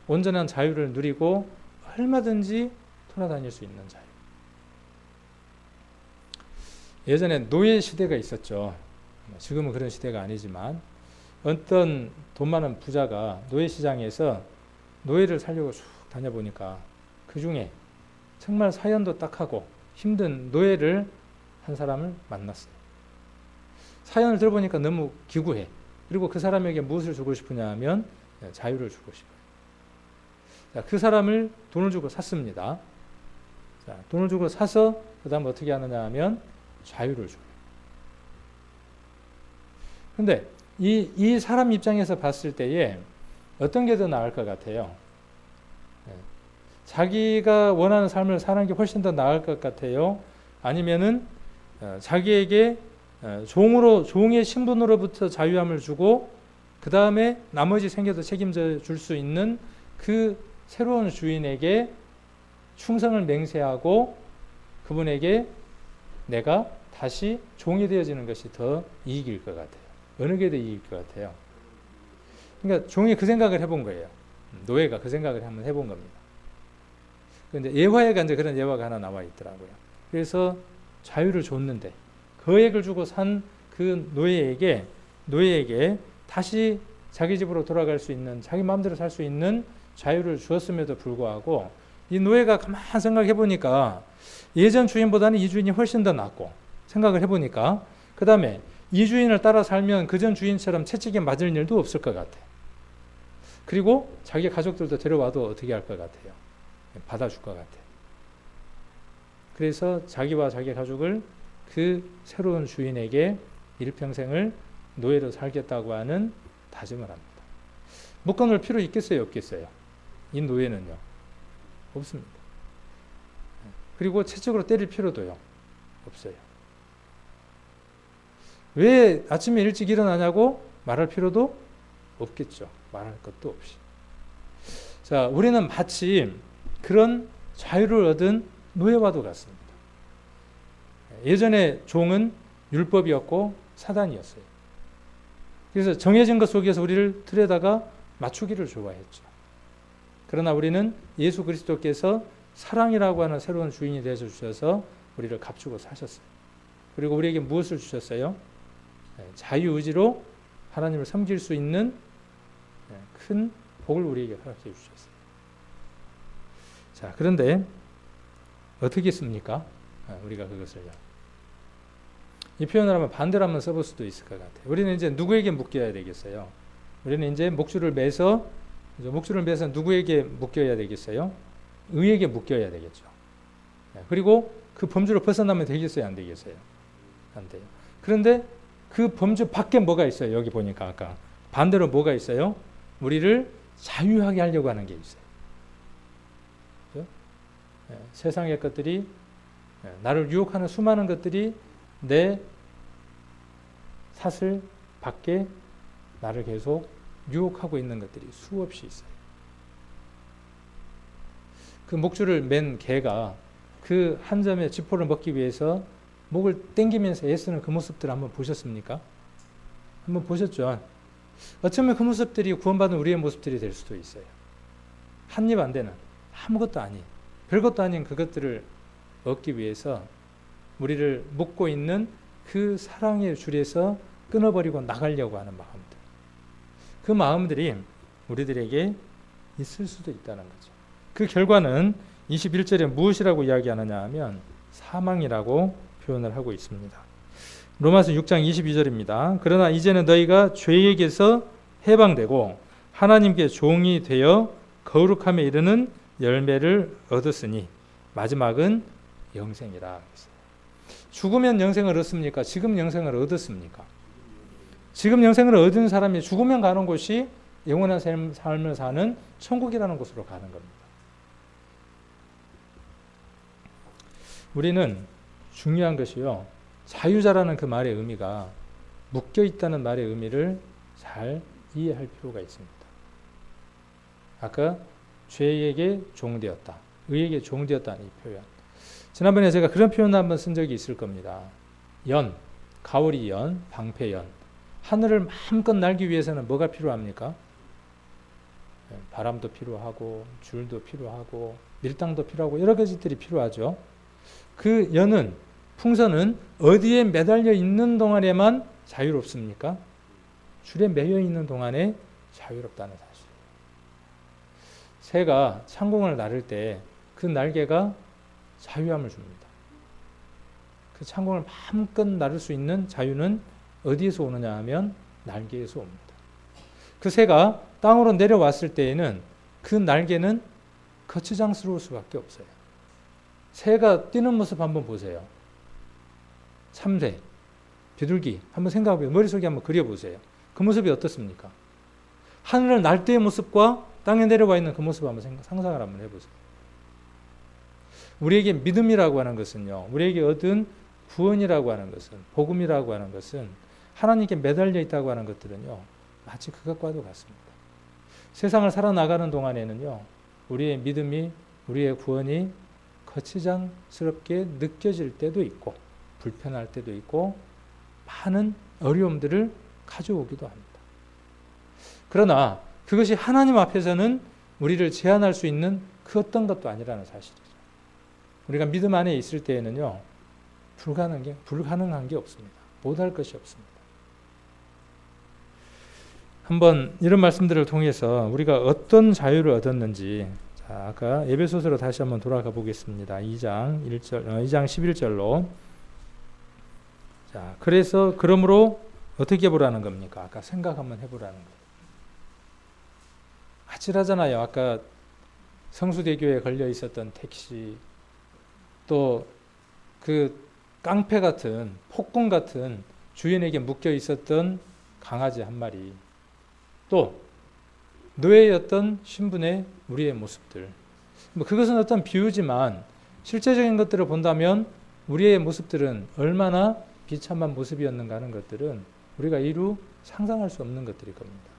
온전한 자유를 누리고 얼마든지 돌아다닐 수 있는 자유. 예전에 노예 시대가 있었죠. 지금은 그런 시대가 아니지만 어떤 돈 많은 부자가 노예시장에서 노예를 살려고 쭉 다녀보니까 그 중에 정말 사연도 딱하고 힘든 노예를 한 사람을 만났어요. 사연을 들어보니까 너무 기구해. 그리고 그 사람에게 무엇을 주고 싶으냐 하면 자유를 주고 싶어요. 자, 그 사람을 돈을 주고 샀습니다. 자, 돈을 주고 사서 그 다음 어떻게 하느냐 하면 자유를 줘요. 근데 이 사람 입장에서 봤을 때에 어떤 게 더 나을 것 같아요? 자기가 원하는 삶을 사는 게 훨씬 더 나을 것 같아요? 아니면은 자기에게 종의 신분으로부터 자유함을 주고 그 다음에 나머지 생계도 책임져 줄 수 있는 그 새로운 주인에게 충성을 맹세하고 그분에게 내가 다시 종이 되어지는 것이 더 이익일 것 같아요. 어느 게 더 이익일 것 같아요? 그러니까 종이 그 생각을 해본 거예요. 노예가 그 생각을 한번 해본 겁니다. 그런데 예화에가 이제 그런 예화가 하나 나와 있더라고요. 그래서 자유를 줬는데 거액을 주고 산 그 노예에게 다시 자기 집으로 돌아갈 수 있는 자기 마음대로 살 수 있는 자유를 주었음에도 불구하고 이 노예가 가만 생각해 보니까 예전 주인보다는 이 주인이 훨씬 더 낫고 생각을 해보니까 그 다음에 이 주인을 따라 살면 그전 주인처럼 채찍에 맞을 일도 없을 것 같아. 그리고 자기 가족들도 데려와도 어떻게 할 것 같아요? 받아줄 것 같아. 그래서 자기와 자기 가족을 그 새로운 주인에게 일평생을 노예로 살겠다고 하는 다짐을 합니다. 묶어놓을 필요 있겠어요? 없겠어요? 이 노예는요? 없습니다. 그리고 채찍으로 때릴 필요도요? 없어요. 왜 아침에 일찍 일어나냐고 말할 필요도 없겠죠. 말할 것도 없이. 자, 우리는 마치 그런 자유를 얻은 노예와도 같습니다. 예전에 종은 율법이었고 사단이었어요. 그래서 정해진 것 속에서 우리를 틀에다가 맞추기를 좋아했죠. 그러나 우리는 예수 그리스도께서 사랑이라고 하는 새로운 주인이 되어 주셔서 우리를 값주고 사셨어요. 그리고 우리에게 무엇을 주셨어요? 자유의지로 하나님을 섬길 수 있는 큰 복을 우리에게 허락해 주셨어요. 자, 그런데 어떻게 씁니까? 우리가 그것을요. 이 표현을 하면 반대로 한번 써볼 수도 있을 것 같아요. 우리는 이제 누구에게 묶여야 되겠어요? 우리는 이제 목줄을 매서 누구에게 묶여야 되겠어요? 의에게 묶여야 되겠죠. 그리고 그 범주를 벗어나면 되겠어요? 안 되겠어요? 안 돼요. 그런데 그 범주 밖에 뭐가 있어요? 여기 보니까 아까 반대로 뭐가 있어요? 우리를 자유하게 하려고 하는 게 있어요. 그렇죠? 세상의 것들이 나를 유혹하는 수많은 것들이 내 사슬 밖에 나를 계속 유혹하고 있는 것들이 수없이 있어요. 그 목줄을 맨 개가 그 한 점의 지포를 먹기 위해서 목을 당기면서 애쓰는 그 모습들을 한번 보셨습니까? 한번 보셨죠? 어쩌면 그 모습들이 구원받은 우리의 모습들이 될 수도 있어요. 한입 안 되는 아무것도 아닌 별것도 아닌 그것들을 얻기 위해서 우리를 묶고 있는 그 사랑의 줄에서 끊어버리고 나가려고 하는 마음들. 그 마음들이 우리들에게 있을 수도 있다는 거죠. 그 결과는 21절에 무엇이라고 이야기하느냐 하면 사망이라고 표현을 하고 있습니다. 로마서 6장 22절입니다. 그러나 이제는 너희가 죄에게서 해방되고 하나님께 종이 되어 거룩함에 이르는 열매를 얻었으니 마지막은 영생이라. 죽으면 영생을 얻습니까? 지금 영생을 얻었습니까? 지금 영생을 얻은 사람이 죽으면 가는 곳이 영원한 삶을 사는 천국이라는 곳으로 가는 겁니다. 우리는 중요한 것이요, 자유자라는 그 말의 의미가 묶여있다는 말의 의미를 잘 이해할 필요가 있습니다. 아까 죄에게 종되었다, 의에게 종되었다는 이 표현, 지난번에 제가 그런 표현을 한번 쓴 적이 있을 겁니다. 연, 가오리 연, 방패연. 하늘을 마음껏 날기 위해서는 뭐가 필요합니까? 바람도 필요하고 줄도 필요하고 밀당도 필요하고 여러 가지들이 필요하죠. 그 연은, 풍선은 어디에 매달려 있는 동안에만 자유롭습니까? 줄에 매여 있는 동안에 자유롭다는 사실. 새가 창공을 나를 때 그 날개가 자유함을 줍니다. 그 창공을 마음껏 나를 수 있는 자유는 어디에서 오느냐 하면 날개에서 옵니다. 그 새가 땅으로 내려왔을 때에는 그 날개는 거추장스러울 수밖에 없어요. 새가 뛰는 모습 한번 보세요. 참새, 비둘기 한번 생각해보세요. 머릿속에 한번 그려보세요. 그 모습이 어떻습니까? 하늘을 날 때의 모습과 땅에 내려와 있는 그 모습을 한번 상상을 한번 해보세요. 우리에게 믿음이라고 하는 것은요, 우리에게 얻은 구원이라고 하는 것은, 복음이라고 하는 것은, 하나님께 매달려 있다고 하는 것들은요, 마치 그것과도 같습니다. 세상을 살아나가는 동안에는요, 우리의 믿음이, 우리의 구원이 거치장스럽게 느껴질 때도 있고, 불편할 때도 있고, 많은 어려움들을 가져오기도 합니다. 그러나 그것이 하나님 앞에서는 우리를 제한할 수 있는 그 어떤 것도 아니라는 사실이죠. 우리가 믿음 안에 있을 때에는요, 불가능한 게 없습니다. 못할 것이 없습니다. 한번 이런 말씀들을 통해서 우리가 어떤 자유를 얻었는지, 자, 아까 에베소서로 다시 한번 돌아가 보겠습니다. 2장 11절로. 자, 그러므로 어떻게 보라는 겁니까? 아까 생각 한번 해보라는 거예요. 아찔하잖아요. 아까 성수대교에 걸려 있었던 택시, 또 그 깡패 같은, 폭군 같은 주인에게 묶여 있었던 강아지 한 마리, 또 노예였던 신분의 우리의 모습들. 그것은 어떤 비유지만 실제적인 것들을 본다면 우리의 모습들은 얼마나 비참한 모습이었는가 하는 것들은 우리가 이루 상상할 수 없는 것들일 겁니다.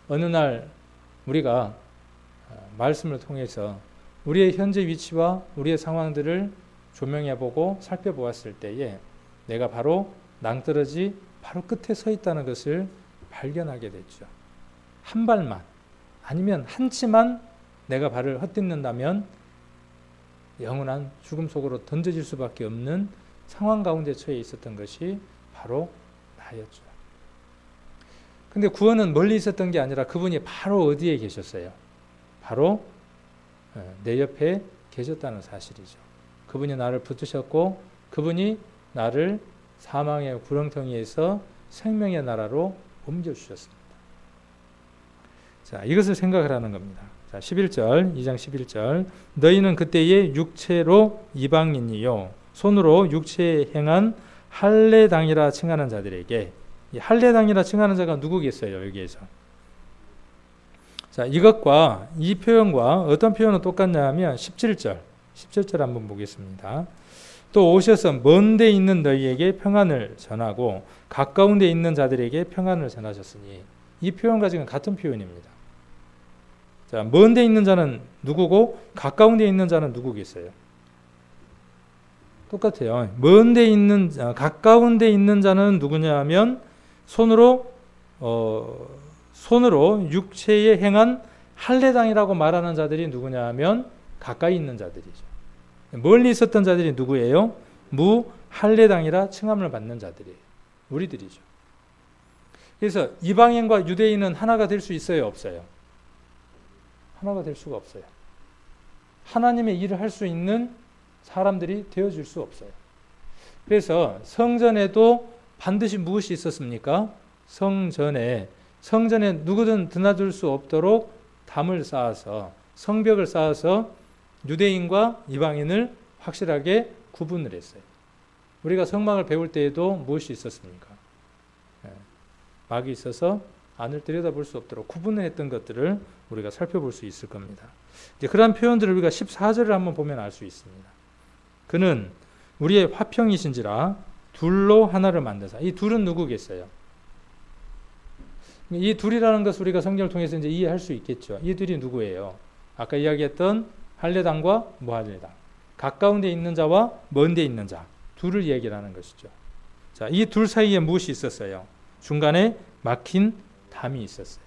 어느 날 우리가 말씀을 통해서 우리의 현재 위치와 우리의 상황들을 조명해보고 살펴보았을 때에 내가 바로 낭떠러지 바로 끝에 서 있다는 것을 발견하게 됐죠. 한 발만 아니면 한 치만 내가 발을 헛딛는다면 영원한 죽음 속으로 던져질 수밖에 없는 상황 가운데 처해 있었던 것이 바로 나였죠. 근데 구원은 멀리 있었던 게 아니라 그분이 바로 어디에 계셨어요? 바로 내 옆에 계셨다는 사실이죠. 그분이 나를 붙드셨고 그분이 나를 사망의 구렁텅이에서 생명의 나라로 옮겨주셨습니다. 자, 이것을 생각하라는 겁니다. 자, 11절, 2장 11절. 너희는 그때에 육체로 이방인이요 손으로 육체에 행한 할례당이라 칭하는 자들에게, 이 할례당이라 칭하는 자가 누구겠어요? 여기에서. 자, 이것과 이 표현과 어떤 표현은 똑같냐 하면 17절 한번 보겠습니다. 또 오셔서 먼 데 있는 너희에게 평안을 전하고 가까운 데 있는 자들에게 평안을 전하셨으니, 이 표현과 지금 같은 표현입니다. 자, 먼 데 있는 자는 누구고 가까운 데 있는 자는 누구겠어요? 똑같아요. 가까운 데 있는 자는 누구냐 하면 손으로 육체에 행한 할례당이라고 말하는 자들이 누구냐 하면 가까이 있는 자들이죠. 멀리 있었던 자들이 누구예요? 무할례당이라 칭함을 받는 자들이에요. 우리들이죠. 그래서 이방인과 유대인은 하나가 될 수 있어요? 없어요? 하나가 될 수가 없어요. 하나님의 일을 할 수 있는 사람들이 되어줄 수 없어요. 그래서 성전에도 반드시 무엇이 있었습니까? 성전에 누구든 드나들 수 없도록 담을 쌓아서, 성벽을 쌓아서 유대인과 이방인을 확실하게 구분을 했어요. 우리가 성막을 배울 때에도 무엇이 있었습니까? 막이 있어서 안을 들여다볼 수 없도록 구분을 했던 것들을 우리가 살펴볼 수 있을 겁니다. 이제 그러한 표현들을 우리가 14절을 한번 보면 알 수 있습니다. 그는 우리의 화평이신지라 둘로 하나를 만드사. 이 둘은 누구겠어요? 이 둘이라는 것을 우리가 성경을 통해서 이제 이해할 수 있겠죠. 이 둘이 누구예요? 아까 이야기했던 할례당과 무할례당, 가까운 데 있는 자와 먼 데 있는 자, 둘을 이야기하는 것이죠. 자, 이 둘 사이에 무엇이 있었어요? 중간에 막힌 담이 있었어요.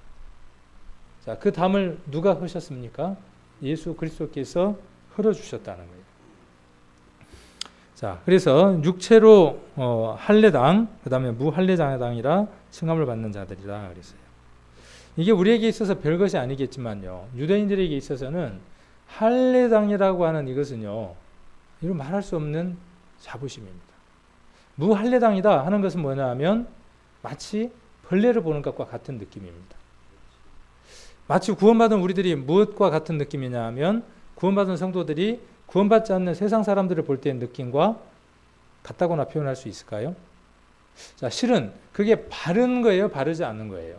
자, 그 담을 누가 흐셨습니까? 예수 그리스도께서 흘어주셨다는 거예요. 자, 그래서 육체로 할례당, 그 다음에 무할례당이라 칭함을 받는 자들이라 그랬어요. 이게 우리에게 있어서 별것이 아니겠지만요. 유대인들에게 있어서는 할례당이라고 하는 이것은요. 이런 말할 수 없는 자부심입니다. 무할례당이다 하는 것은 뭐냐 하면 마치 벌레를 보는 것과 같은 느낌입니다. 마치 구원받은 우리들이 무엇과 같은 느낌이냐 하면 구원받은 성도들이 구원받지 않는 세상 사람들을 볼 때의 느낌과 같다고나 표현할 수 있을까요? 자, 실은 그게 바른 거예요? 바르지 않는 거예요?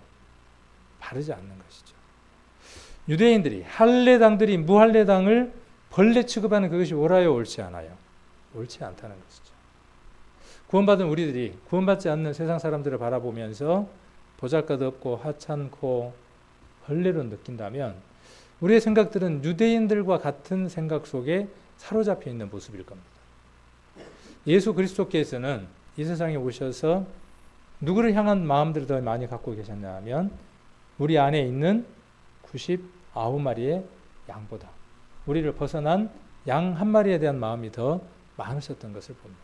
바르지 않는 것이죠. 유대인들이 할례당들이 무할례당을 벌레 취급하는 그것이 옳아요? 옳지 않아요? 옳지 않다는 것이죠. 구원받은 우리들이 구원받지 않는 세상 사람들을 바라보면서 보잘것없고 하찮고 벌레로 느낀다면 우리의 생각들은 유대인들과 같은 생각 속에 사로잡혀 있는 모습일 겁니다. 예수 그리스도께서는 이 세상에 오셔서 누구를 향한 마음들을 더 많이 갖고 계셨냐 하면 우리 안에 있는 99마리의 양보다 우리를 벗어난 양 한 마리에 대한 마음이 더 많으셨던 것을 봅니다.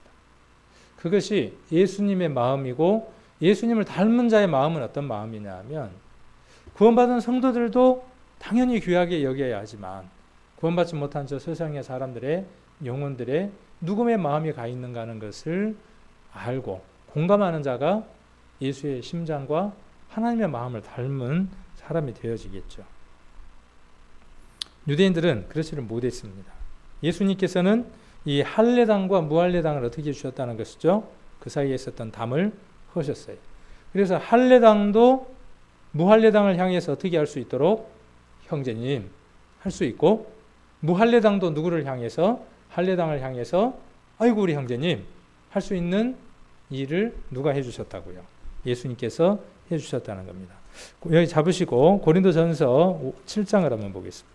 그것이 예수님의 마음이고 예수님을 닮은 자의 마음은 어떤 마음이냐 하면 구원받은 성도들도 당연히 귀하게 여겨야 하지만 구원받지 못한 저 세상의 사람들의 영혼들의 누구의 마음이 가 있는가 하는 것을 알고 공감하는 자가 예수의 심장과 하나님의 마음을 닮은 사람이 되어지겠죠. 유대인들은 그렇지를 못했습니다. 예수님께서는 이 할례당과 무할례당을 어떻게 주셨다는 것이죠? 그 사이에 있었던 담을 허셨어요. 그래서 할례당도 무할례당을 향해서 어떻게 할 수 있도록 형제님 할 수 있고 무할례당도 누구를 향해서 할례당을 향해서 아이고 우리 형제님 할 수 있는 일을 누가 해주셨다고요? 예수님께서 해주셨다는 겁니다. 여기 잡으시고 고린도전서 7장을 한번 보겠습니다.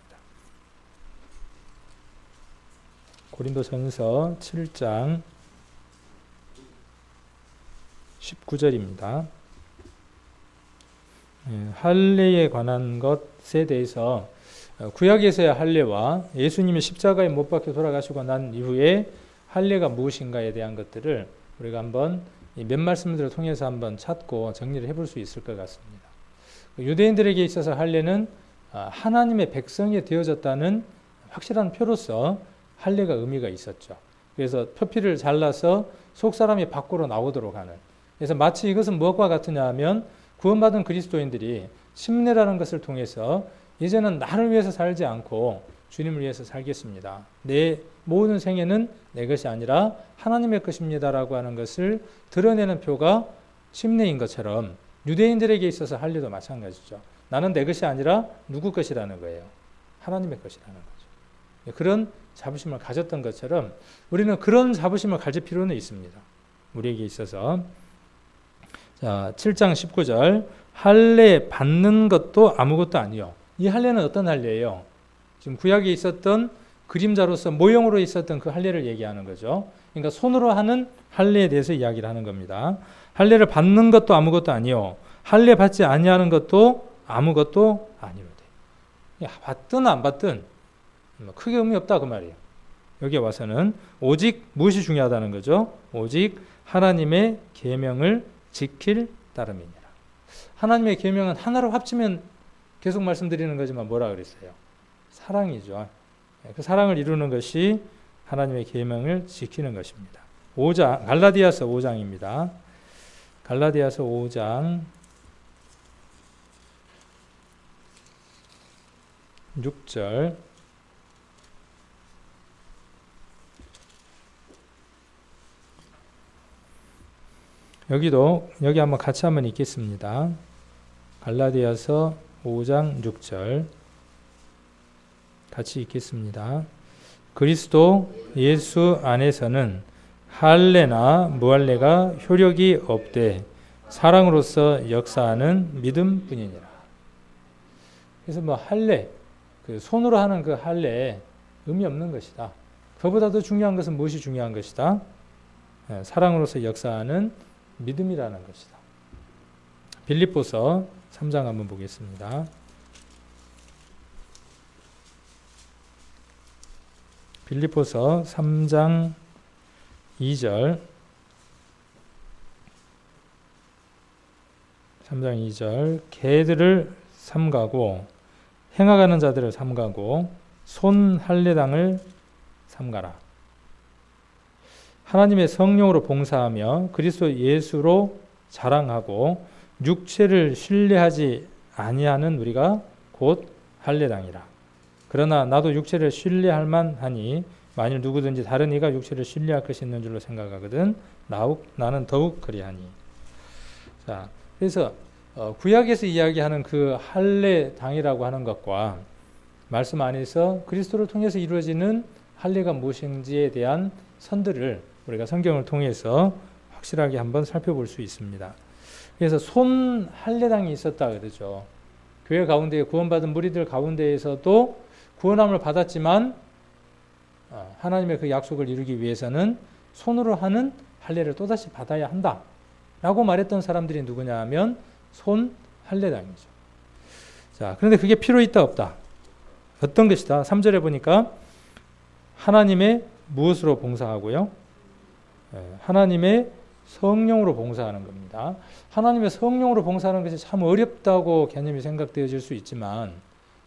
고린도전서 7장 19절입니다. 할례에 관한 것에 대해서 구약에서의 할례와 예수님이 십자가에 못 박혀 돌아가시고 난 이후에 할례가 무엇인가에 대한 것들을 우리가 한번 몇 말씀들을 통해서 한번 찾고 정리를 해볼 수 있을 것 같습니다. 유대인들에게 있어서 할례는 하나님의 백성이 되어졌다는 확실한 표로서 할례가 의미가 있었죠. 그래서 표피를 잘라서 속 사람이 밖으로 나오도록 하는. 그래서 마치 이것은 무엇과 같으냐 하면 구원받은 그리스도인들이 침례라는 것을 통해서 이제는 나를 위해서 살지 않고 주님을 위해서 살겠습니다. 내 모든 생애는 내 것이 아니라 하나님의 것입니다라고 하는 것을 드러내는 표가 침례인 것처럼 유대인들에게 있어서 할례도 마찬가지죠. 나는 내 것이 아니라 누구 것이라는 거예요? 하나님의 것이라는 거죠. 그런 자부심을 가졌던 것처럼 우리는 그런 자부심을 가질 필요는 있습니다. 우리에게 있어서. 자, 7장 19절 할례 받는 것도 아무것도 아니요. 이 할례는 어떤 할례예요? 지금 구약에 있었던 그림자로서 모형으로 있었던 그 할례를 얘기하는 거죠. 그러니까 손으로 하는 할례에 대해서 이야기를 하는 겁니다. 할례를 받는 것도 아무것도 아니요. 할례 받지 아니하는 것도 아무것도 아니로되. 받든 안 받든 크게 의미 없다 그 말이에요. 여기에 와서는 오직 무엇이 중요하다는 거죠? 오직 하나님의 계명을 지킬 따름이니라. 하나님의 계명은 하나로 합치면 계속 말씀드리는 거지만 뭐라 그랬어요? 사랑이죠. 그 사랑을 이루는 것이 하나님의 계명을 지키는 것입니다. 5장 갈라디아서 5장입니다. 갈라디아서 5장 6절 여기 한번 같이 한번 읽겠습니다. 갈라디아서 5장 6절 같이 읽겠습니다. 그리스도 예수 안에서는 할례나 무할례가 효력이 없되 사랑으로서 역사하는 믿음뿐이니라. 그래서 뭐 할례, 그 손으로 하는 그 할례 의미 없는 것이다. 그보다 더 중요한 것은 무엇이 중요한 것이다? 사랑으로서 역사하는 믿음이라는 것이다. 빌립보서 3장 한번 보겠습니다. 빌립보서 3장 2절 3장 2절 개들을 삼가고 행하가는 자들을 삼가고 손 할례당을 삼가라. 하나님의 성령으로 봉사하며 그리스도 예수로 자랑하고 육체를 신뢰하지 아니하는 우리가 곧 할례당이라. 그러나 나도 육체를 신뢰할 만하니 만일 누구든지 다른 이가 육체를 신뢰할 것이 있는 줄로 생각하거든 나는 더욱 그리하니. 자, 그래서 구약에서 이야기하는 그 할례당이라고 하는 것과 말씀 안에서 그리스도를 통해서 이루어지는 할례가 무엇인지에 대한 선들을 우리가 성경을 통해서 확실하게 한번 살펴볼 수 있습니다. 그래서 손 할례당이 있었다 그러죠. 교회 가운데 구원받은 무리들 가운데에서도 구원함을 받았지만 하나님의 그 약속을 이루기 위해서는 손으로 하는 할례를 또다시 받아야 한다라고 말했던 사람들이 누구냐 하면 손 할례당이죠. 자, 그런데 그게 필요 있다 없다? 어떤 것이다? 3절에 보니까 하나님의 무엇으로 봉사하고요? 하나님의 성령으로 봉사하는 겁니다. 하나님의 성령으로 봉사하는 것이 참 어렵다고 개념이 생각되어질 수 있지만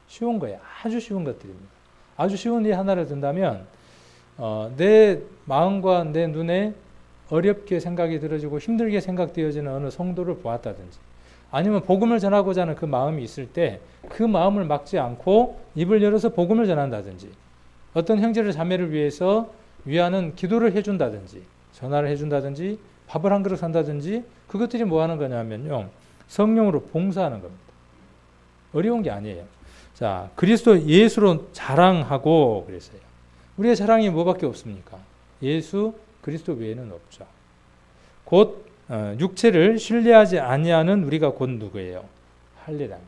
쉬운 거예요. 아주 쉬운 것들입니다. 아주 쉬운 일 하나를 든다면 내 마음과 내 눈에 어렵게 생각이 들어지고 힘들게 생각되어지는 어느 성도를 보았다든지 아니면 복음을 전하고자 하는 그 마음이 있을 때 그 마음을 막지 않고 입을 열어서 복음을 전한다든지 어떤 형제를 자매를 위해서 위하는 기도를 해준다든지 전화를 해준다든지 밥을 한 그릇 산다든지 그것들이 뭐 하는 거냐면요. 성령으로 봉사하는 겁니다. 어려운 게 아니에요. 자, 그리스도 예수로 자랑하고 그랬어요. 우리의 자랑이 뭐밖에 없습니까? 예수 그리스도 외에는 없죠. 곧 육체를 신뢰하지 아니하는 우리가 곧 누구예요? 할례당.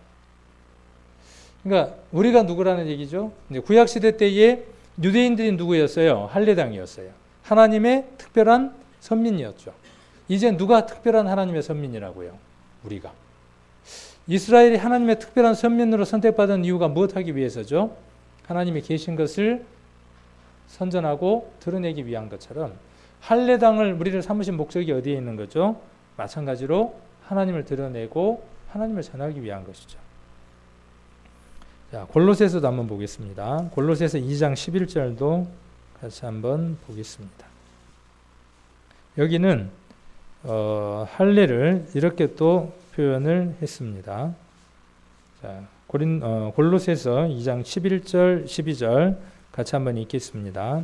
그러니까 우리가 누구라는 얘기죠? 이제 구약 시대 때에 유대인들이 누구였어요? 할례당이었어요. 하나님의 특별한 선민이었죠. 이제 누가 특별한 하나님의 선민이라고요? 우리가. 이스라엘이 하나님의 특별한 선민으로 선택받은 이유가 무엇하기 위해서죠? 하나님이 계신 것을 선전하고 드러내기 위한 것처럼 할례당을 우리를 삼으신 목적이 어디에 있는 거죠? 마찬가지로 하나님을 드러내고 하나님을 전하기 위한 것이죠. 자, 골로새서도 한번 보겠습니다. 골로새서 2장 11절도 같이 한번 보겠습니다. 여기는 할례를 이렇게 또 표현을 했습니다. 자, 골로새서 2장 11절 12절 같이 한번 읽겠습니다.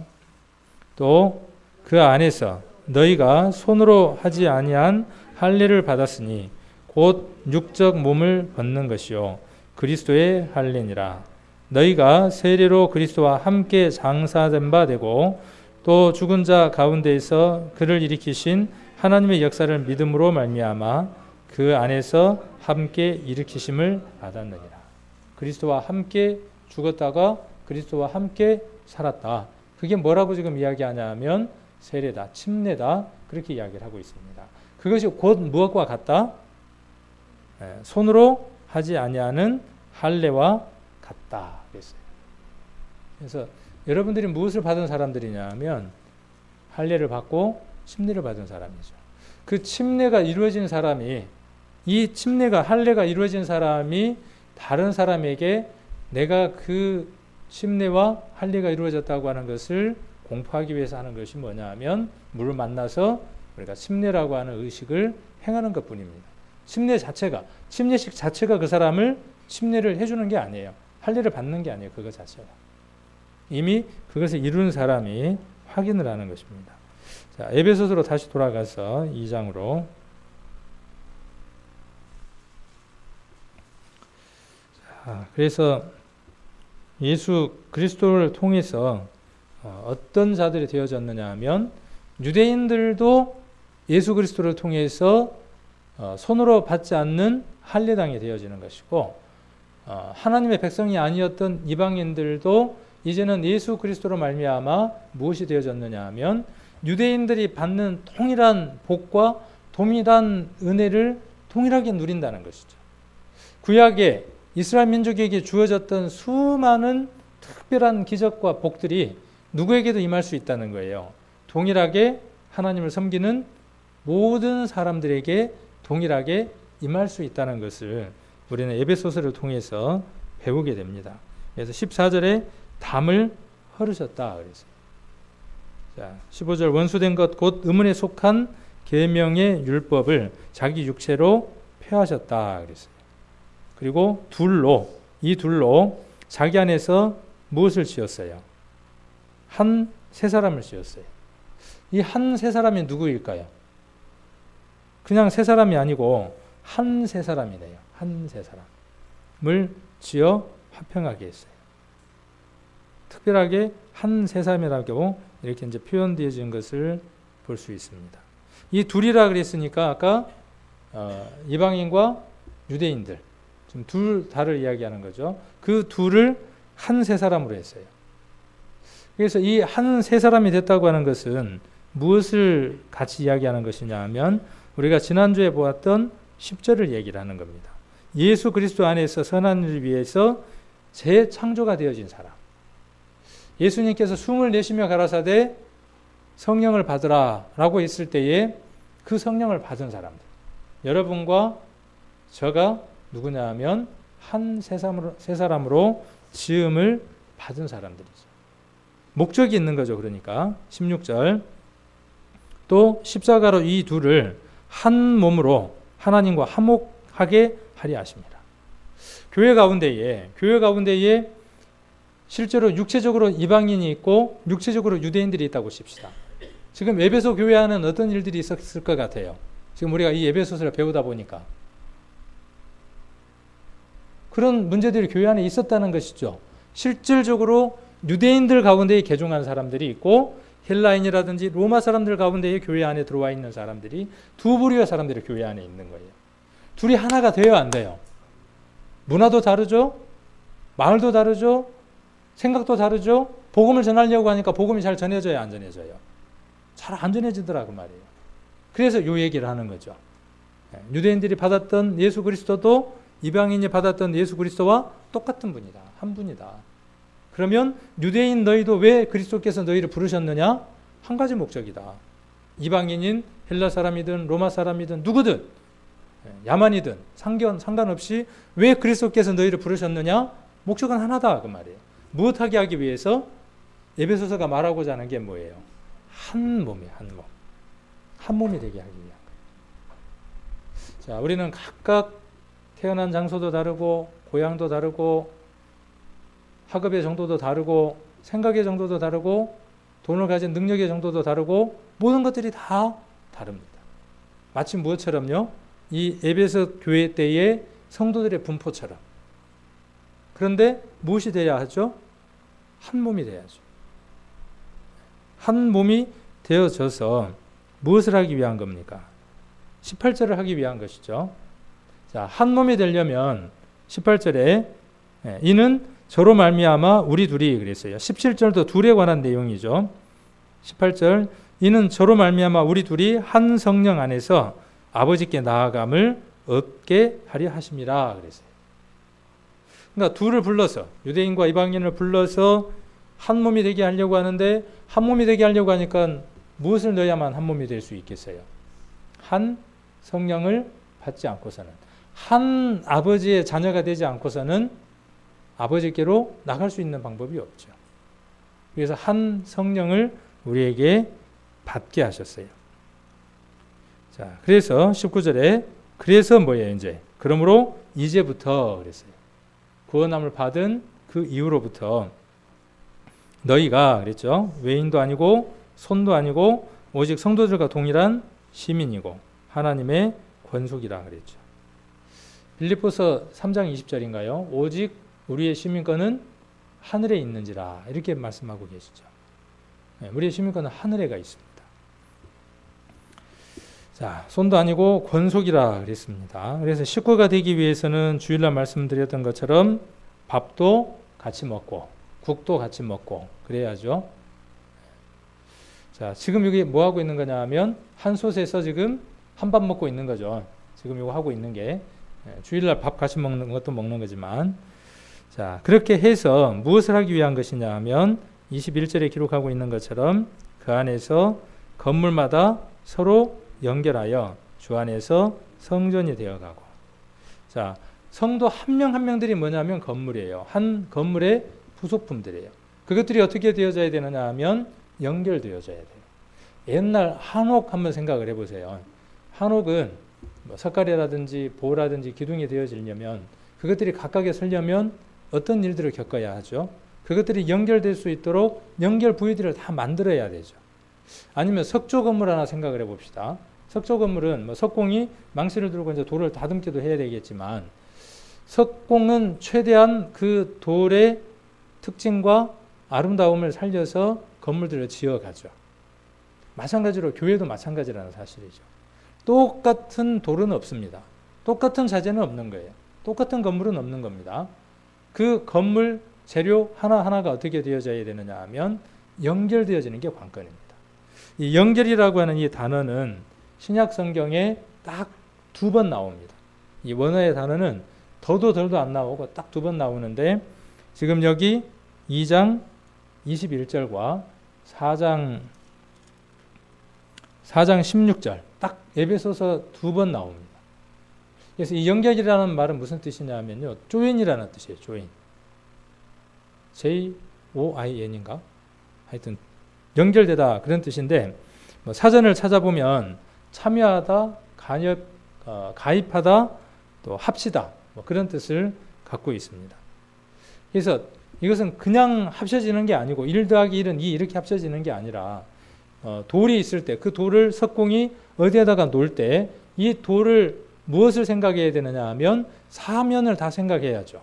또 그 안에서 너희가 손으로 하지 아니한 할례를 받았으니 곧 육적 몸을 벗는 것이요 그리스도의 할례니라. 너희가 세례로 그리스도와 함께 장사된 바 되고 또 죽은 자 가운데에서 그를 일으키신 하나님의 역사를 믿음으로 말미암아 그 안에서 함께 일으키심을 받았느니라. 그리스도와 함께 죽었다가 그리스도와 함께 살았다. 그게 뭐라고 지금 이야기하냐 하면 세례다, 침례다 그렇게 이야기를 하고 있습니다. 그것이 곧 무엇과 같다? 손으로 하지 아니하는 할례와 같다 그랬어요. 그래서 여러분들이 무엇을 받은 사람들이냐 하면 할례를 받고 침례를 받은 사람이죠. 그 침례가 이루어진 사람이 이 침례가 할례가 이루어진 사람이 다른 사람에게 내가 그 침례와 할례가 이루어졌다고 하는 것을 공포하기 위해서 하는 것이 뭐냐 하면 물을 만나서 우리가 침례라고 하는 의식을 행하는 것뿐입니다. 침례식 자체가 그 사람을 침례를 해주는 게 아니에요. 할례를 받는 게 아니에요. 그거 자체가. 이미 그것을 이룬 사람이 확인을 하는 것입니다. 자, 에베소서로 다시 돌아가서 2장으로 그래서 예수 그리스도를 통해서 어떤 자들이 되어졌느냐 하면 유대인들도 예수 그리스도를 통해서 손으로 받지 않는 할례당이 되어지는 것이고 하나님의 백성이 아니었던 이방인들도 이제는 예수 그리스도로 말미암아 무엇이 되어졌느냐 하면 유대인들이 받는 동일한 복과 동일한 은혜를 동일하게 누린다는 것이죠. 구약에 이스라엘 민족에게 주어졌던 수많은 특별한 기적과 복들이 누구에게도 임할 수 있다는 거예요. 동일하게 하나님을 섬기는 모든 사람들에게 동일하게 임할 수 있다는 것을 우리는 에베소서를 통해서 배우게 됩니다. 그래서 14절에 담을 헐으셨다 그랬어요. 자, 15절 원수된 것 곧 의문에 속한 계명의 율법을 자기 육체로 폐하셨다 그랬어요. 그리고 이 둘로 자기 안에서 무엇을 지었어요? 한 세 사람을 지었어요. 이 한 세 사람이 누구일까요? 그냥 세 사람이 아니고 한 세 사람이네요. 한 세 사람을 지어 화평하게 했어요. 특별하게 한 세 사람이라고 이렇게 이제 표현되어진 것을 볼 수 있습니다. 이 둘이라 그랬으니까 아까 이방인과 유대인들 지금 둘 다를 이야기하는 거죠. 그 둘을 한 세 사람으로 했어요. 그래서 이 한 세 사람이 됐다고 하는 것은 무엇을 같이 이야기하는 것이냐 하면 우리가 지난주에 보았던 10절을 얘기를 하는 겁니다. 예수 그리스도 안에서 선한 일을 위해서 재창조가 되어진 사람. 예수님께서 숨을 내쉬며 가라사대 성령을 받으라 라고 했을 때에 그 성령을 받은 사람들. 여러분과 저가 누구냐 하면 한 세 사람으로 지음을 받은 사람들이죠. 목적이 있는 거죠. 그러니까 16절 또 십자가로 이 둘을 한 몸으로 하나님과 화목하게 하리 하십니다. 교회 가운데에 실제로 육체적으로 이방인이 있고 육체적으로 유대인들이 있다고 칩시다. 지금 에베소 교회 안에는 어떤 일들이 있었을 것 같아요? 지금 우리가 이 에베소서를 배우다 보니까 그런 문제들이 교회 안에 있었다는 것이죠. 실질적으로 유대인들 가운데에 개종한 사람들이 있고 헬라인이라든지 로마 사람들 가운데에 교회 안에 들어와 있는 사람들이 두 부류의 사람들이 교회 안에 있는 거예요. 둘이 하나가 돼요, 안 돼요? 문화도 다르죠? 마을도 다르죠? 생각도 다르죠? 복음을 전하려고 하니까 복음이 잘 전해져요, 안 전해져요? 잘 안 전해지더라고 말이에요. 그래서 이 얘기를 하는 거죠. 유대인들이 받았던 예수 그리스도도 이방인이 받았던 예수 그리스도와 똑같은 분이다. 한 분이다. 그러면 유대인 너희도 왜 그리스도께서 너희를 부르셨느냐? 한 가지 목적이다. 이방인인 헬라 사람이든 로마 사람이든 누구든 야만이든 상관없이 왜 그리스도께서 너희를 부르셨느냐? 목적은 하나다 그 말이에요. 무엇하게 하기 위해서? 에베소서가 말하고자 하는 게 뭐예요? 한 몸이에요. 한 몸. 한 몸이 되게 하기 위한 거예요. 자, 우리는 각각 태어난 장소도 다르고 고향도 다르고 학업의 정도도 다르고 생각의 정도도 다르고 돈을 가진 능력의 정도도 다르고 모든 것들이 다 다릅니다. 마치 무엇처럼요? 이 에베소 교회 때의 성도들의 분포처럼. 그런데 무엇이 돼야 하죠? 한 몸이 돼야죠. 한 몸이 되어져서 무엇을 하기 위한 겁니까? 18절을 하기 위한 것이죠. 자, 한 몸이 되려면 18절에 이는 저로 말미암아 우리 둘이 그랬어요. 17절도 둘에 관한 내용이죠. 18절 이는 저로 말미암아 우리 둘이 한 성령 안에서 아버지께 나아감을 얻게 하려 하심이라 그랬어요. 그러니까 둘을 불러서 유대인과 이방인을 불러서 한 몸이 되게 하려고 하는데 한 몸이 되게 하려고 하니까 무엇을 넣어야만 한 몸이 될 수 있겠어요? 한 성령을 받지 않고서는 한 아버지의 자녀가 되지 않고서는 아버지께로 나갈 수 있는 방법이 없죠. 그래서 한 성령을 우리에게 받게 하셨어요. 자, 그래서 19절에 그래서 뭐예요, 이제? 그러므로 이제부터 그랬어요. 구원함을 받은 그 이후로부터 너희가 그랬죠. 외인도 아니고 손도 아니고 오직 성도들과 동일한 시민이고 하나님의 권속이라 그랬죠. 빌립보서 3장 20절인가요? 오직 우리의 시민권은 하늘에 있는지라 이렇게 말씀하고 계시죠. 우리의 시민권은 하늘에가 있습니다. 자, 손도 아니고 권속이라 그랬습니다. 그래서 식구가 되기 위해서는 주일날 말씀드렸던 것처럼 밥도 같이 먹고 국도 같이 먹고 그래야죠. 자, 지금 여기 뭐 하고 있는 거냐 하면 한 솥에서 지금 한 밥 먹고 있는 거죠. 지금 이거 하고 있는 게 주일날 밥 같이 먹는 것도 먹는 거지만 자, 그렇게 해서 무엇을 하기 위한 것이냐 하면 21절에 기록하고 있는 것처럼 그 안에서 건물마다 서로 연결하여 주 안에서 성전이 되어가고. 자, 성도 한 명 한 명들이 뭐냐면 건물이에요. 한 건물의 부속품들이에요. 그것들이 어떻게 되어져야 되느냐 하면 연결되어져야 돼요. 옛날 한옥 한번 생각을 해보세요. 한옥은 뭐 석가래라든지 보라든지 기둥이 되어지려면 그것들이 각각에 서려면 어떤 일들을 겪어야 하죠? 그것들이 연결될 수 있도록 연결 부위들을 다 만들어야 되죠. 아니면 석조 건물 하나 생각을 해봅시다. 석조 건물은 뭐 석공이 망치를 들고 이제 돌을 다듬기도 해야 되겠지만 석공은 최대한 그 돌의 특징과 아름다움을 살려서 건물들을 지어가죠. 마찬가지로 교회도 마찬가지라는 사실이죠. 똑같은 돌은 없습니다. 똑같은 자재는 없는 거예요. 똑같은 건물은 없는 겁니다. 그 건물 재료 하나하나가 어떻게 되어져야 되느냐 하면 연결되어지는 게 관건입니다. 이 연결이라고 하는 이 단어는 신약 성경에 딱 2번 나옵니다. 이 원어의 단어는 더도 덜도 안 나오고 딱 2번 나오는데 지금 여기 2장 21절과 4장 16절 딱 에베소서 2번 나옵니다. 그래서 이 연결이라는 말은 무슨 뜻이냐면요. 조인이라는 뜻이에요. 조인. J-O-I-N인가? 하여튼 연결되다 그런 뜻인데 뭐 사전을 찾아보면 참여하다, 가입하다, 또 합치다 뭐 그런 뜻을 갖고 있습니다. 그래서 이것은 그냥 합쳐지는 게 아니고 1 더하기 1은 2 이렇게 합쳐지는 게 아니라 돌이 있을 때 그 돌을 석공이 어디에다가 놓을 때 이 돌을 무엇을 생각해야 되느냐 하면 사면을 다 생각해야죠.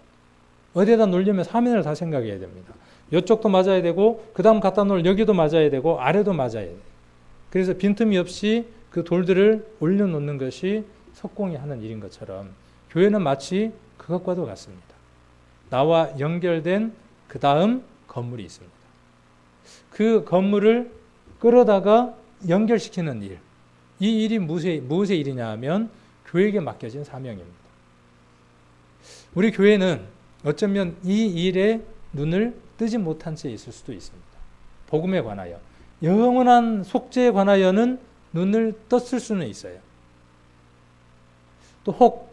어디에다 놓으려면 사면을 다 생각해야 됩니다. 이쪽도 맞아야 되고 그 다음 갖다 놓을 여기도 맞아야 되고 아래도 맞아야 돼요. 그래서 빈틈이 없이 그 돌들을 올려놓는 것이 석공이 하는 일인 것처럼 교회는 마치 그것과도 같습니다. 나와 연결된 그 다음 건물이 있습니다. 그 건물을 끌어다가 연결시키는 일. 이 일이 무엇의 일이냐 하면 교회에게 맡겨진 사명입니다. 우리 교회는 어쩌면 이 일에 눈을 뜨지 못한 채 있을 수도 있습니다. 복음에 관하여. 영원한 속죄에 관하여는 눈을 떴을 수는 있어요. 또 혹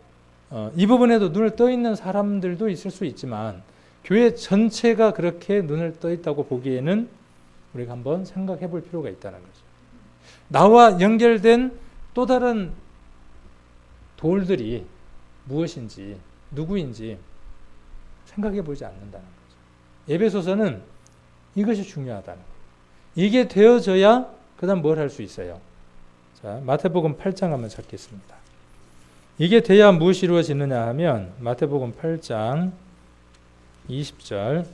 이 부분에도 눈을 떠 있는 사람들도 있을 수 있지만 교회 전체가 그렇게 눈을 떠 있다고 보기에는 우리가 한번 생각해 볼 필요가 있다는 거죠. 나와 연결된 또 다른 돌들이 무엇인지 누구인지 생각해 보지 않는다는 거죠. 에베소서는 이것이 중요하다는 거예요. 이게 되어져야 그 다음 뭘 할 수 있어요. 자, 마태복음 8장 한번 찾겠습니다. 이게 돼야 무엇이 이루어지느냐 하면 마태복음 8장 20절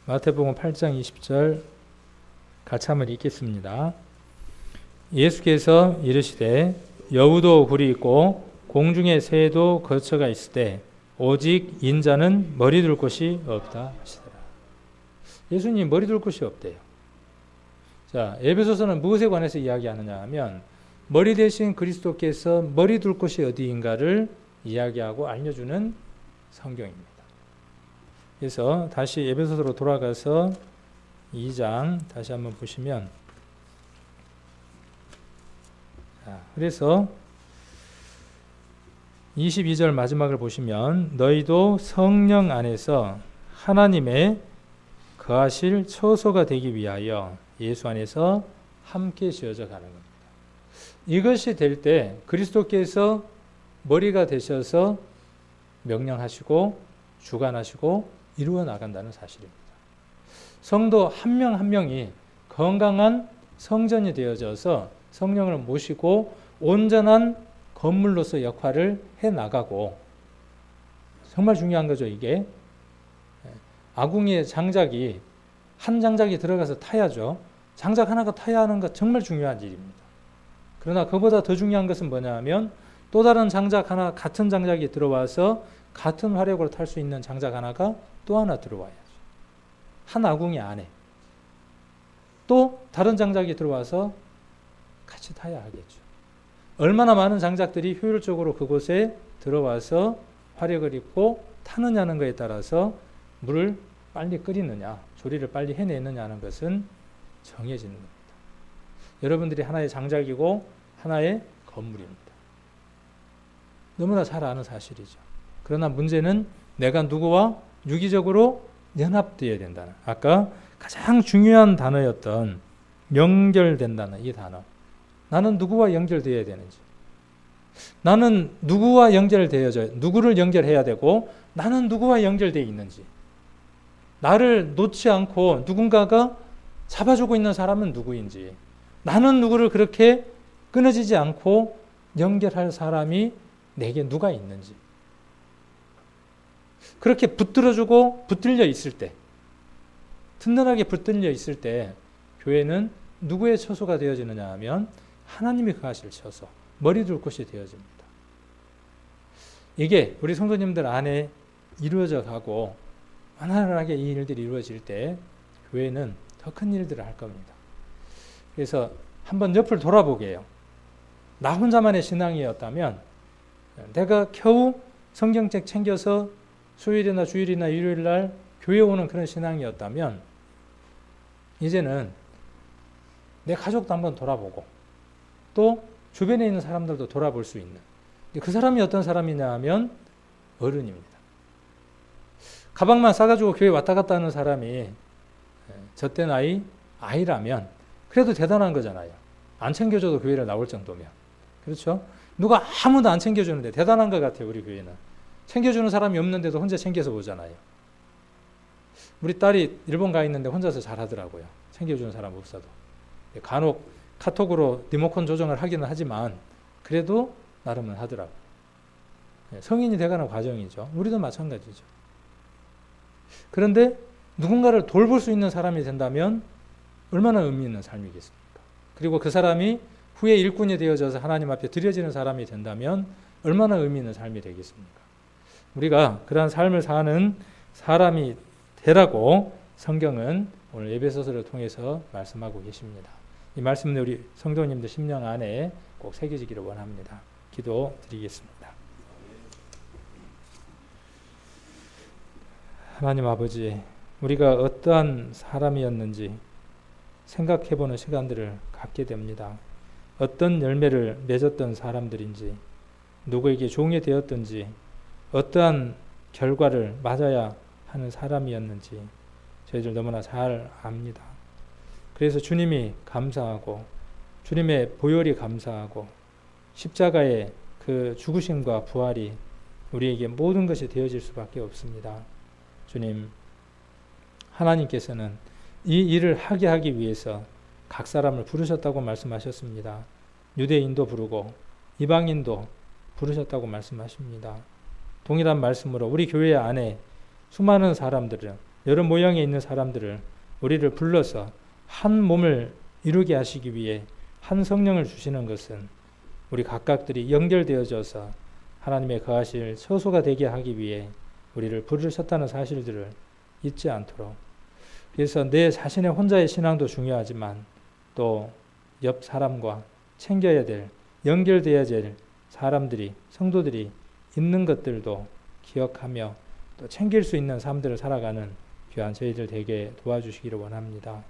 마태복음 8장 20절 같이 한번 읽겠습니다. 예수께서 이르시되 여우도 굴이 있고 공중의 새도 거처가 있을 때 오직 인자는 머리 둘 곳이 없다 하시더라. 예수님 머리 둘 곳이 없대요. 자, 에베소서는 무엇에 관해서 이야기하느냐 하면 머리 대신 그리스도께서 머리 둘 곳이 어디인가를 이야기하고 알려주는 성경입니다. 그래서 다시 에베소서로 돌아가서 2장 다시 한번 보시면 자, 그래서 22절 마지막을 보시면 너희도 성령 안에서 하나님의 거하실 처소가 되기 위하여 예수 안에서 함께 지어져 가는 겁니다. 이것이 될 때 그리스도께서 머리가 되셔서 명령하시고 주관하시고 이루어 나간다는 사실입니다. 성도 한 명 한 명이 건강한 성전이 되어져서 성령을 모시고 온전한 건물로서 역할을 해나가고 정말 중요한 거죠. 이게 아궁이의 장작이 한 장작이 들어가서 타야죠. 장작 하나가 타야 하는 것 정말 중요한 일입니다. 그러나 그보다 더 중요한 것은 뭐냐 하면 또 다른 장작 하나 같은 장작이 들어와서 같은 화력으로 탈 수 있는 장작 하나가 또 하나 들어와야죠. 한 아궁이 안에 또 다른 장작이 들어와서 같이 타야 하겠죠. 얼마나 많은 장작들이 효율적으로 그곳에 들어와서 화력을 입고 타느냐는 것에 따라서 물을 빨리 끓이느냐, 조리를 빨리 해내느냐 하는 것은 정해지는 겁니다. 여러분들이 하나의 장작이고 하나의 건물입니다. 너무나 잘 아는 사실이죠. 그러나 문제는 내가 누구와 유기적으로 연합되어야 된다는, 아까 가장 중요한 단어였던 연결된다는 이 단어. 나는 누구와 연결되어야 되는지, 나는 누구와 연결되어져, 누구를 연결해야 되고 나는 누구와 연결되어 있는지, 나를 놓지 않고 누군가가 잡아주고 있는 사람은 누구인지, 나는 누구를 그렇게 끊어지지 않고 연결할 사람이 내게 누가 있는지, 그렇게 붙들어주고 붙들려 있을 때, 든든하게 붙들려 있을 때 교회는 누구의 처소가 되어지느냐 하면 하나님이 거하실 처소, 머리 둘 곳이 되어집니다. 이게 우리 성도님들 안에 이루어져 가고 원활하게 이 일들이 이루어질 때 교회는 더 큰 일들을 할 겁니다. 그래서 한번 옆을 돌아보게 해요. 나 혼자만의 신앙이었다면, 내가 겨우 성경책 챙겨서 수요일이나 주일이나 일요일 날 교회 오는 그런 신앙이었다면 이제는 내 가족도 한번 돌아보고 또 주변에 있는 사람들도 돌아볼 수 있는, 그 사람이 어떤 사람이냐 하면 어른입니다. 가방만 싸가지고 교회 왔다 갔다 하는 사람이 저때 나이 아이라면 그래도 대단한 거잖아요. 안 챙겨줘도 교회를 나올 정도면. 그렇죠? 누가 아무도 안 챙겨주는데 대단한 것 같아요. 우리 교회는 챙겨주는 사람이 없는데도 혼자 챙겨서 오잖아요. 우리 딸이 일본 가 있는데 혼자서 잘하더라고요. 챙겨주는 사람 없어도. 간혹 카톡으로 리모컨 조정을 하기는 하지만 그래도 나름은 하더라고요. 성인이 돼가는 과정이죠. 우리도 마찬가지죠. 그런데 누군가를 돌볼 수 있는 사람이 된다면 얼마나 의미 있는 삶이겠습니까? 그리고 그 사람이 후에 일꾼이 되어져서 하나님 앞에 드려지는 사람이 된다면 얼마나 의미 있는 삶이 되겠습니까? 우리가 그러한 삶을 사는 사람이 되라고 성경은 오늘 에베소서를 통해서 말씀하고 계십니다. 이 말씀은 우리 성도님들 심령 안에 꼭 새겨지기를 원합니다. 기도드리겠습니다. 하나님 아버지, 우리가 어떠한 사람이었는지 생각해보는 시간들을 갖게 됩니다. 어떤 열매를 맺었던 사람들인지, 누구에게 종이 되었든지, 어떠한 결과를 맞아야 하는 사람이었는지 저희들 너무나 잘 압니다. 그래서 주님이 감사하고 주님의 보혈이 감사하고 십자가의 그 죽으심과 부활이 우리에게 모든 것이 되어질 수밖에 없습니다. 주님, 하나님께서는 이 일을 하게 하기 위해서 각 사람을 부르셨다고 말씀하셨습니다. 유대인도 부르고 이방인도 부르셨다고 말씀하십니다. 동일한 말씀으로 우리 교회 안에 수많은 사람들을, 여러 모양에 있는 사람들을 우리를 불러서 한 몸을 이루게 하시기 위해 한 성령을 주시는 것은 우리 각각들이 연결되어져서 하나님의 거하실 처소가 되게 하기 위해 우리를 부르셨다는 사실들을 잊지 않도록, 그래서 내 자신의 혼자의 신앙도 중요하지만 또 옆 사람과 챙겨야 될, 연결되어야 될 사람들이, 성도들이 있는 것들도 기억하며 또 챙길 수 있는 삶들을 살아가는 귀한 저희들 되게 도와주시기를 원합니다.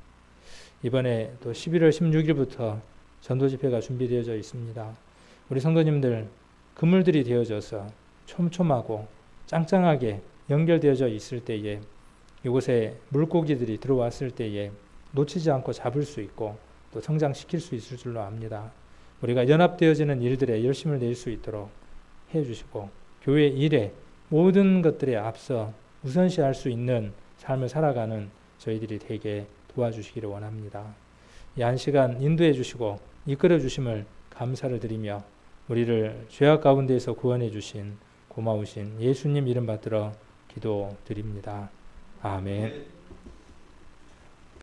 이번에 또 11월 16일부터 전도집회가 준비되어져 있습니다. 우리 성도님들 그물들이 되어져서 촘촘하고 짱짱하게 연결되어져 있을 때에 이곳에 물고기들이 들어왔을 때에 놓치지 않고 잡을 수 있고 또 성장시킬 수 있을 줄로 압니다. 우리가 연합되어지는 일들에 열심을 낼 수 있도록 해주시고 교회 일에 모든 것들에 앞서 우선시할 수 있는 삶을 살아가는 저희들이 되게 도와주시기를 원합니다. 이 한 시간 인도해 주시고 이끌어 주심을 감사를 드리며 우리를 죄악 가운데에서 구원해 주신 고마우신 예수님 이름 받들어 기도드립니다. 아멘.